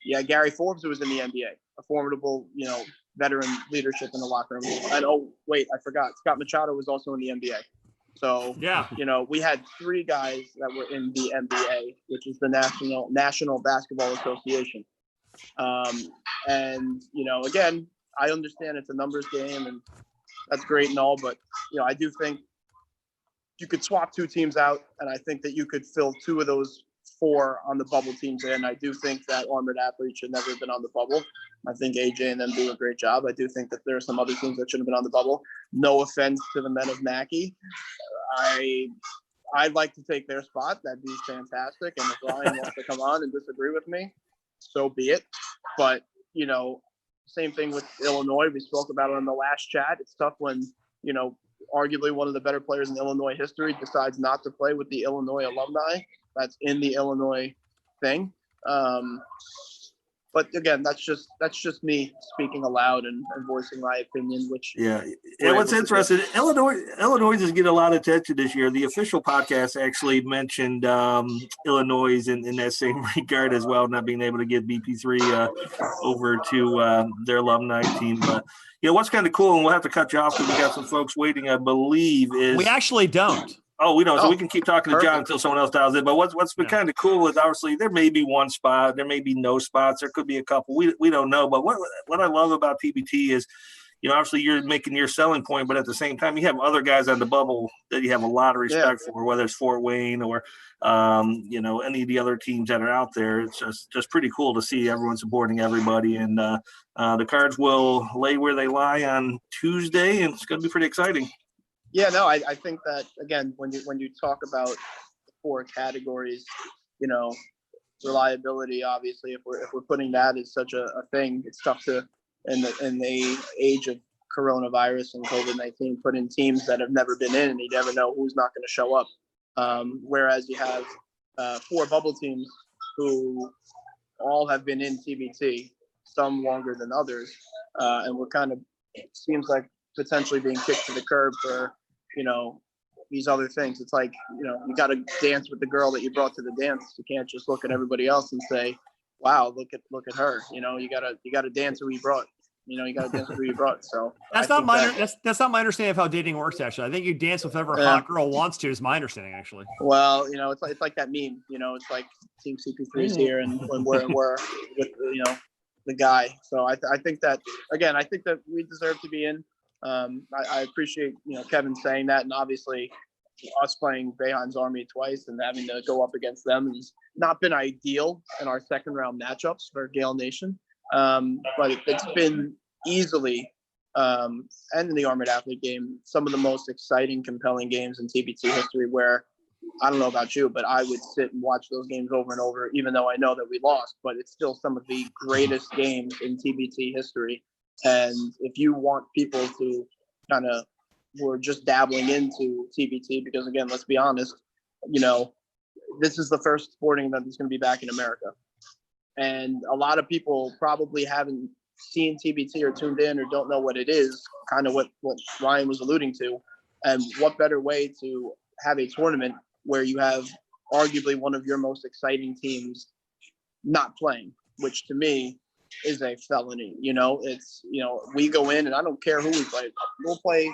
You had Gary Forbes, who was in the NBA, a formidable, veteran leadership in the locker room. And I forgot. Scott Machado was also in the NBA. So, we had three guys that were in the NBA, which is the National Basketball Association. And, again, I understand it's a numbers game and that's great and all, but, I do think you could swap two teams out, and I think that you could fill two of those four on the bubble teams in. I do think that Armored Athletes should never have been on the bubble. I think AJ and them do a great job. I do think that there are some other teams that should have been on the bubble. No offense to the men of Mackey. I'd like to take their spot. That'd be fantastic. And if Ryan wants to come on and disagree with me, so be it. But, same thing with Illinois. We spoke about it in the last chat. It's tough when, arguably one of the better players in Illinois history decides not to play with the Illinois alumni. That's in the Illinois thing. But again, that's just me speaking aloud and voicing my opinion, which what's interesting, Illinois is getting a lot of attention this year. The official podcast actually mentioned Illinois in that same regard as well, not being able to get BP3 over to their alumni team. But what's kind of cool, and we'll have to cut you off because we got some folks waiting, I believe, is we actually don't. Oh, we don't. So Oh, we can keep talking to John perfect. until someone else dials in. But what's been Yeah. kind of cool is obviously there may be one spot, there may be no spots, there could be a couple. We don't know. But what I love about TBT is, obviously you're making your selling point, but at the same time you have other guys on the bubble that you have a lot of respect for, whether it's Fort Wayne or any of the other teams that are out there. It's just pretty cool to see everyone supporting everybody, and the cards will lay where they lie on Tuesday, and it's going to be pretty exciting. Yeah, no, I think that again, when you talk about the 4 categories, reliability, obviously, if we're putting that as such a thing, it's tough to in the age of coronavirus and COVID-19 put in teams that have never been in, and you never know who's not going to show up. Whereas you have 4 bubble teams who all have been in TBT, some longer than others, and we're kind of, it seems like, potentially being kicked to the curb for these other things. It's like, you got to dance with the girl that you brought to the dance. You can't just look at everybody else and say, wow, look at her. You gotta dance who you brought. You gotta dance with who you brought. So That's not that's not my understanding of how dating works. Actually, I think you dance with whatever hot girl wants to. Is my understanding, actually. Well, it's like that meme. It's like Team CP3 is here, and when we're with the guy. So I think that, again, I think that we deserve to be in. I appreciate Kevin saying that, and obviously us playing Bayhan's Army twice and having to go up against them has not been ideal in our second round matchups for Gale Nation, but it's been easily and in the Armored Athlete game some of the most exciting, compelling games in TBT history, where I don't know about you, but I would sit and watch those games over and over, even though I know that we lost, but it's still some of the greatest games in TBT history. And if you want people to kind of, who are just dabbling into TBT, because again, let's be honest, this is the first sporting event that's going to be back in America. And a lot of people probably haven't seen TBT or tuned in or don't know what it is, kind of what Ryan was alluding to. And what better way to have a tournament where you have arguably one of your most exciting teams not playing, which to me is a felony. It's, we go in and I don't care who we play. We'll play,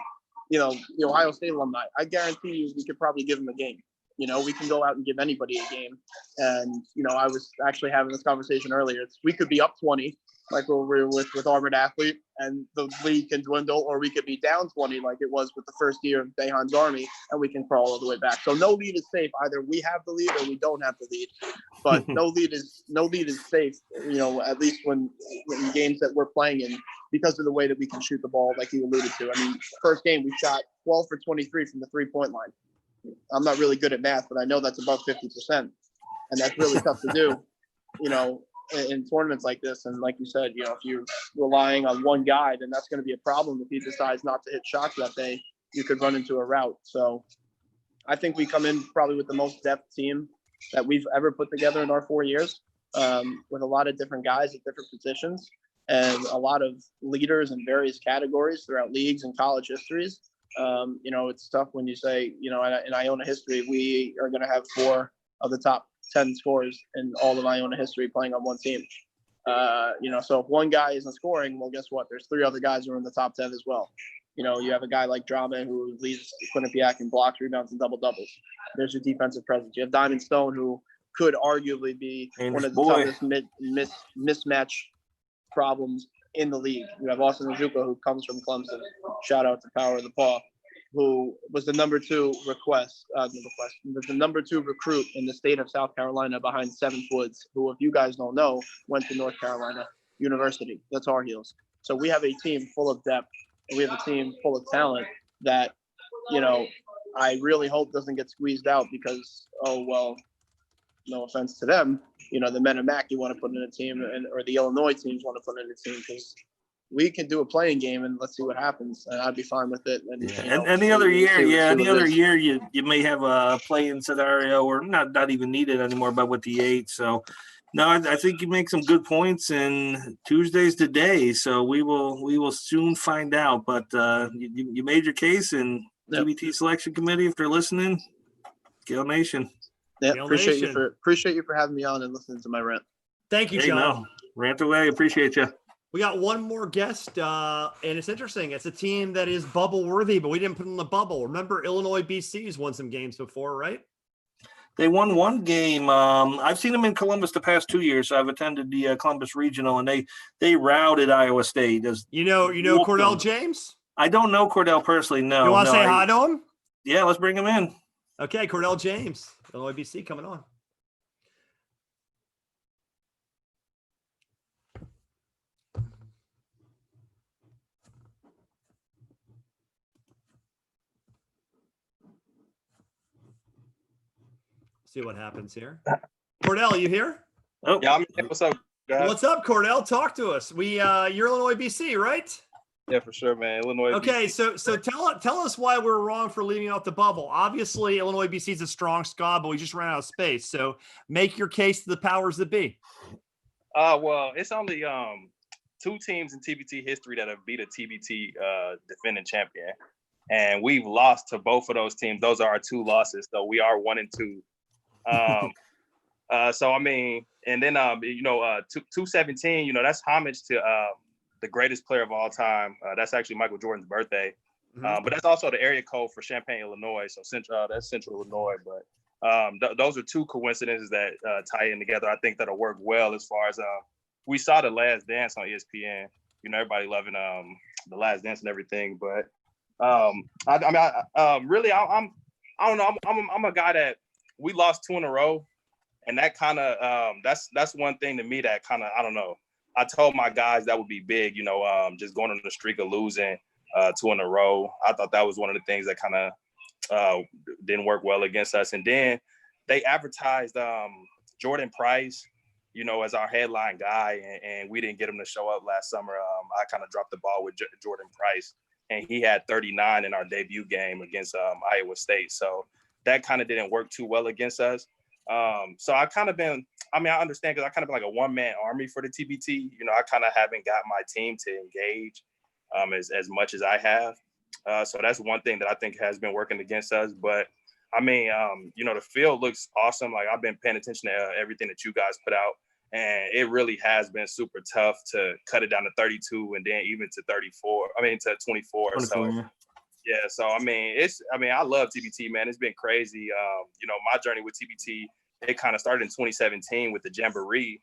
the Ohio State alumni. I guarantee you we could probably give them a game. We can go out and give anybody a game. And, I was actually having this conversation earlier. We could be up 20, like we were with Armored Athlete, and the league can dwindle, or we could be down 20 like it was with the first year of Bayhan's Army, and we can crawl all the way back. So no lead is safe. Either we have the lead or we don't have the lead. But no lead is safe, at least when games that we're playing in, because of the way that we can shoot the ball, like you alluded to. I mean, first game we shot 12 for 23 from the 3-point line. I'm not really good at math, but I know that's above 50%. And that's really tough to do, in tournaments like this. And like you said, if you're relying on one guy, then that's going to be a problem. If he decides not to hit shots that day, you could run into a rout. So I think we come in probably with the most depth team that we've ever put together in our 4 years, with a lot of different guys at different positions and a lot of leaders in various categories throughout leagues and college histories. It's tough when you say, in Iona history, we are going to have 4 of the top 10 scorers in all of Iona history playing on one team. So if one guy isn't scoring, well, guess what? There's 3 other guys who are in the top 10 as well. You have a guy like Drama who leads Quinnipiac in blocks, rebounds, and double doubles. There's your defensive presence. You have Diamond Stone, who could arguably be one of the toughest mismatch problems in the league. You have Austin Njuka, who comes from Clemson. Shout out to Power of the Paw, who was the number 2 the number 2 recruit in the state of South Carolina behind Seventh Woods, who, if you guys don't know, went to North Carolina University, the Tar Heels. So we have a team full of depth, and we have a team full of talent that, I really hope doesn't get squeezed out because, no offense to them, the men of Mac you want to put in a team, or the Illinois teams want to put in a team, because we can do a playing game and let's see what happens, and I'd be fine with it. And any other year, you may have a play-in scenario, or not even needed anymore, but with the 8. So no, I think you make some good points, and Tuesday's the day, so we will soon find out. But you made your case, and TBT selection committee, if they're listening, Gale Nation. Yeah, appreciate you for having me on and listening to my rant. Thank you, John. Rant away. Appreciate you. We got one more guest, and it's interesting. It's a team that is bubble worthy, but we didn't put them in the bubble. Remember, Illinois BC's won some games before, right? They won one game. I've seen them in Columbus the past 2 years. So I've attended the Columbus Regional, and they routed Iowa State. You know Cordell James? I don't know Cordell personally. No. You want to say hi to him? Yeah, let's bring him in. Okay, Cordell James, Illinois BC coming on. See what happens here. Cordell, you here? Oh, Yeah, I'm here. What's up, guys? What's up, Cordell? Talk to us. You're Illinois BC, right? Yeah, for sure, man. Illinois. Okay, BC. so tell us why we're wrong for leaving out the bubble. Obviously, Illinois BC is a strong squad, but we just ran out of space. So make your case to the powers that be. Well, it's only two teams in TBT history that have beat a TBT defending champion, and we've lost to both of those teams. Those are our two losses, so we are 1-2. So I mean, and then 217. That's homage to the greatest player of all time. That's actually Michael Jordan's birthday. Mhm. But that's also the area code for Champaign, Illinois. So that's Central Illinois. But those are two coincidences that tie in together. I think that'll work well as far as we saw The Last Dance on ESPN. Everybody loving The Last Dance and everything. But I don't know. I'm a guy that we lost 2 in a row, and that kind of that's one thing to me that kind of I don't know. I told my guys that would be big, just going on the streak of losing 2 in a row. I thought that was one of the things that kind of didn't work well against us. And then they advertised Jordan Price, as our headline guy, and we didn't get him to show up last summer. I kind of dropped the ball with Jordan Price, and he had 39 in our debut game against Iowa State. So that kind of didn't work too well against us. So I kind of been, I understand because I kind of been like a one-man army for the TBT. I kind of haven't got my team to engage as much as I have. So that's one thing that I think has been working against us. But the field looks awesome. Like I've been paying attention to everything that you guys put out, and it really has been super tough to cut it down to 32 and then even to 24. To 24. So. Yeah. Yeah, so I love TBT, man. It's been crazy. My journey with TBT, it kind of started in 2017 with the Jamboree.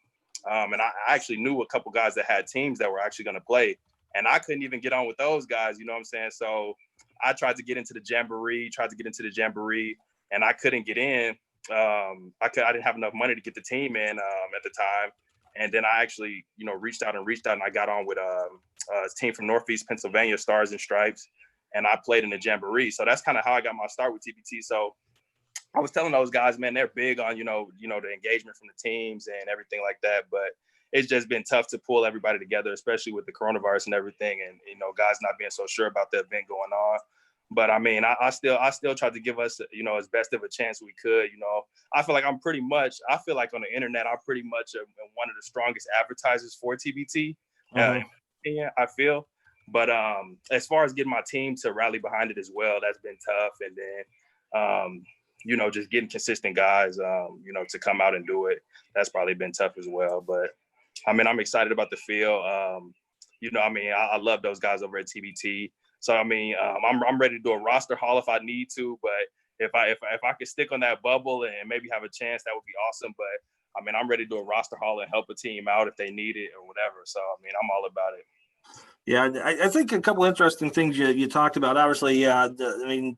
And I actually knew a couple guys that had teams that were actually going to play, and I couldn't even get on with those guys, you know what I'm saying? So I tried to get into the Jamboree, and I couldn't get in. I didn't have enough money to get the team in at the time. And then I actually, reached out, and I got on with a team from Northeast Pennsylvania, Stars and Stripes. And I played in the Jamboree. So that's kind of how I got my start with TBT. So I was telling those guys, man, they're big on, the engagement from the teams and everything like that. But it's just been tough to pull everybody together, especially with the coronavirus and everything. And, guys not being so sure about the event going on. But I still tried to give us, as best of a chance we could. I feel like on the internet, I'm pretty much one of the strongest advertisers for TBT. I feel. But as far as getting my team to rally behind it as well, that's been tough. And then, just getting consistent guys, to come out and do it, that's probably been tough as well. But I'm excited about the field. I love those guys over at TBT. So I'm ready to do a roster haul if I need to. But if I could stick on that bubble and maybe have a chance, that would be awesome. But I'm ready to do a roster haul and help a team out if they need it or whatever. So I'm all about it. Yeah, I think a couple interesting things you talked about. Obviously,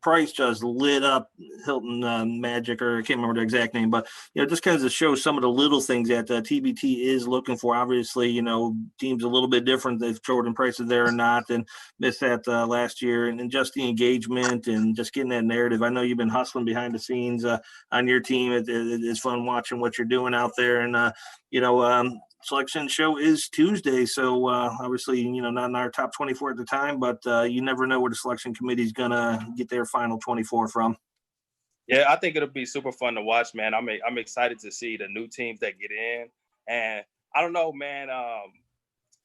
Price just lit up Hilton Magic, or I can't remember the exact name, but just kind of shows some of the little things that TBT is looking for. Obviously, teams a little bit different if Jordan Price is there or not, and missed that last year, and just the engagement and just getting that narrative. I know you've been hustling behind the scenes on your team. It's fun watching what you're doing out there, and selection show is Tuesday, so obviously, not in our top 24 at the time, but you never know where the selection committee is gonna get their final 24 from. Yeah, I think it'll be super fun to watch, man. I'm excited to see the new teams that get in, and I don't know, man.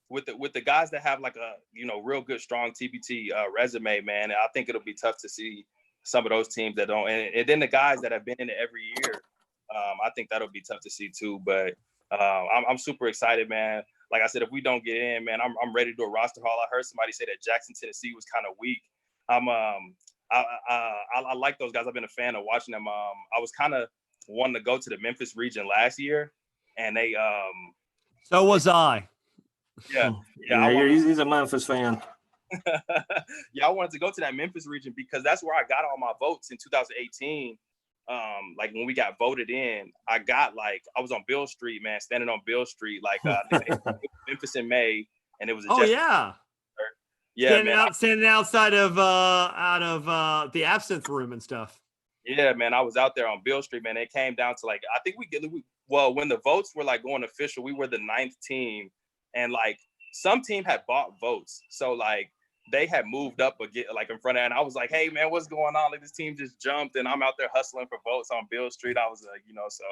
With the guys that have like a real good strong TBT resume, man, I think it'll be tough to see some of those teams that don't, and then the guys that have been in it every year. I think that'll be tough to see too, but. I'm super excited, man. like I said, if we don't get in, man, I'm ready to do a roster haul. I heard somebody say that Jackson, Tennessee was kind of weak. I like those guys. I've been a fan of watching them. I was kind of wanting to go to the Memphis region last year, and they So was I. yeah. He's a Memphis fan. Yeah, I wanted to go to that Memphis region because that's where I got all my votes in 2018. Like when we got voted in, I was on Bill Street, man, standing on Bill Street, like Memphis in May, and it was a Yeah, man. Standing outside of the absinthe room and stuff. Yeah, man, I was out there on Bill Street, man. It came down to like, I think when the votes were like going official, we were the 9th team, and like some team had bought votes, so like they had moved up again, like in front of, and I was like, hey man, what's going on? Like this team just jumped, and I'm out there hustling for votes on Bill Street. I was like, so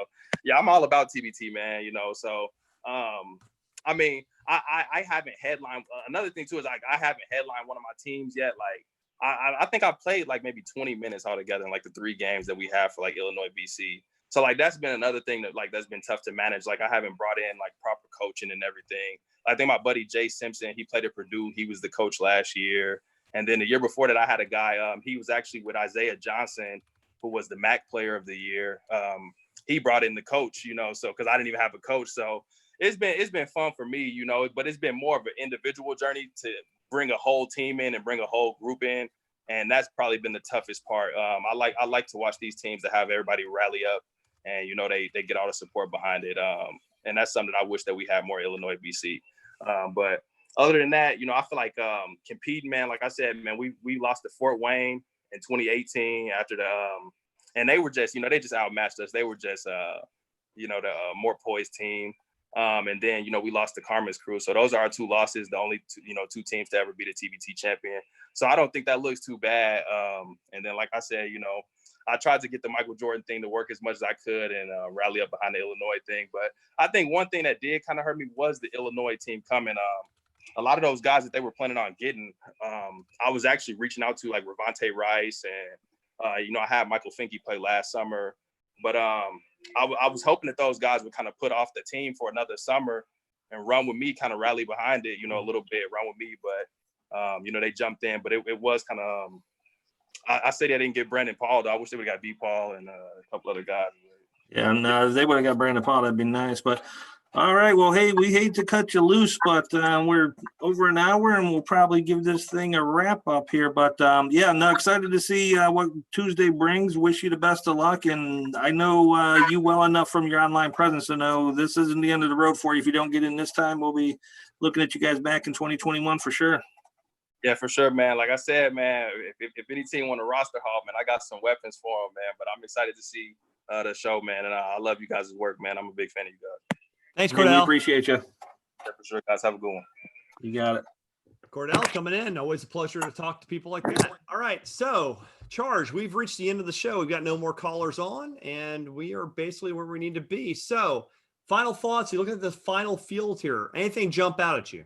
yeah, I'm all about TBT, man. So I mean, I haven't headlined. Another thing too is like I haven't headlined one of my teams yet. Like I think I played like maybe 20 minutes altogether in like the 3 games that we have for like Illinois BC. So like that's been another thing that's been tough to manage. Like I haven't brought in like proper coaching and everything. I think my buddy Jay Simpson, he played at Purdue. He was the coach last year. And then the year before that, I had a guy, he was actually with Isaiah Johnson, who was the MAC player of the year. He brought in the coach, so because I didn't even have a coach. So it's been fun for me, but it's been more of an individual journey to bring a whole team in and bring a whole group in. And that's probably been the toughest part. I like to watch these teams that have everybody rally up and, they get all the support behind it. And that's something I wish that we had more Illinois BC. But other than that, I feel like competing, man, like I said, man, we lost to Fort Wayne in 2018 after and they were just, they just outmatched us. They were just, the more poised team. And then, we lost to Carmen's Crew. So those are our 2 losses, the only 2 teams to ever be the TBT champion. So I don't think that looks too bad. And then, like I said, I tried to get the Michael Jordan thing to work as much as I could and rally up behind the Illinois thing. But I think one thing that did kind of hurt me was the Illinois team coming. A lot of those guys that they were planning on getting, I was actually reaching out to like Ravonte Rice and, I had Michael Finke play last summer. But I was hoping that those guys would kind of put off the team for another summer and run with me, kind of rally behind it, a little bit, run with me. But, they jumped in. But it was kind of I say they didn't get Brandon Paul, though. I wish they would have got B. Paul and a couple other guys. Yeah, and if they would have got Brandon Paul, that'd be nice. But all right, well, hey, we hate to cut you loose, but we're over an hour, and we'll probably give this thing a wrap up here. But yeah, no, excited to see what Tuesday brings. Wish you the best of luck, and I know you well enough from your online presence to know this isn't the end of the road for you. If you don't get in this time, we'll be looking at you guys back in 2021 for sure. Yeah, for sure, man. Like I said, man, if any team want a roster haul, man, I got some weapons for them, man. But I'm excited to see the show, man. And I love you guys' work, man. I'm a big fan of you guys. Thanks, Hey, we Cordell. appreciate you. Yeah, for sure, guys. Have a good one. You got it. Cordell coming in. Always a pleasure to talk to people like that. All right. So, Charge, we've reached the end of the show. We've got no more callers on, and we are basically where we need to be. So, final thoughts. You look at the final field here. Anything jump out at you?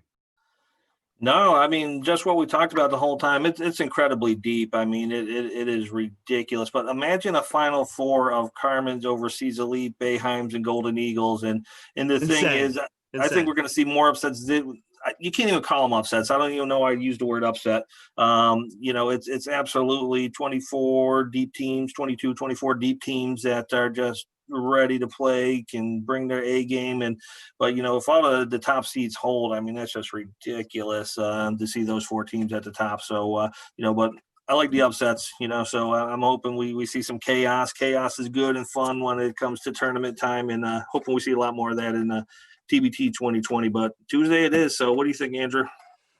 No, I mean, just what we talked about the whole time. It's incredibly deep. I mean, it is ridiculous. But imagine a Final Four of Carmen's, Overseas Elite, Bayheims, and Golden Eagles. And the thing is, I think we're going to see more upsets. You can't even call them upsets. I don't even know why I used the word upset. It's absolutely 24 deep teams, 22, 24 deep teams that are just ready to play, can bring their A game. But if all of the top seeds hold, I mean, that's just ridiculous to see those 4 teams at the top. So, but I like the upsets, so I'm hoping we see some chaos. Chaos is good and fun when it comes to tournament time, and hoping we see a lot more of that in TBT 2020. But Tuesday it is. So what do you think, Andrew?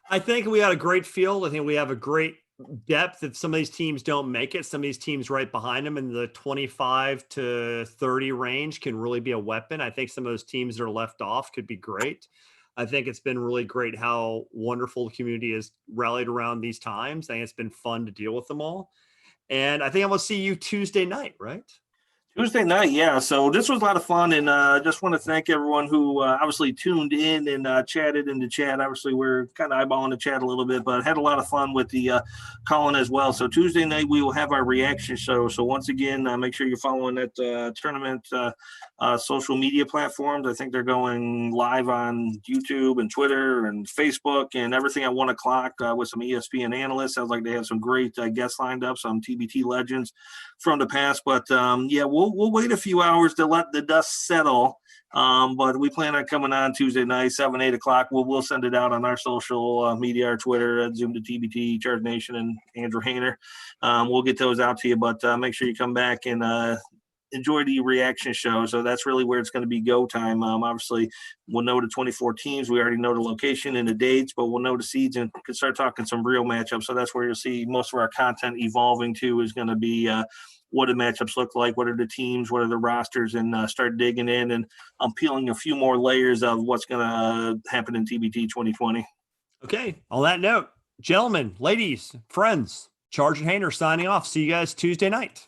I think we had a great field. I think we have a great depth. If some of these teams don't make it, some of these teams right behind them in the 25 to 30 range can really be a weapon. I think some of those teams that are left off could be great. I think it's been really great how wonderful the community has rallied around these times. I think it's been fun to deal with them all. And I think I'm going to see you Tuesday night, right? Tuesday night, yeah. So this was a lot of fun, and just want to thank everyone who obviously tuned in and chatted in the chat. Obviously, we're kind of eyeballing the chat a little bit, but had a lot of fun with the calling as well. So Tuesday night, we will have our reaction show. So once again, make sure you're following that tournament social media platforms. I think they're going live on YouTube and Twitter and Facebook and everything at 1 o'clock with some ESPN analysts. Sounds like they have some great guests lined up, some TBT legends from the past. But yeah, we'll wait a few hours to let the dust settle. But we plan on coming on Tuesday night, 7-8 o'clock. We'll send it out on our social media, our Twitter, Zoom to TBT, Charge Nation, and Andrew Hayner. We'll get those out to you, but make sure you come back and enjoy the reaction show. So that's really where it's going to be go time. Obviously, we'll know the 24 teams. We already know the location and the dates, but we'll know the seeds and can start talking some real matchups. So that's where you'll see most of our content evolving to is going to be what do matchups look like, what are the teams, what are the rosters, and start digging in and peeling a few more layers of what's going to happen in TBT 2020. Okay. On that note, gentlemen, ladies, friends, Charge and Hayner signing off. See you guys Tuesday night.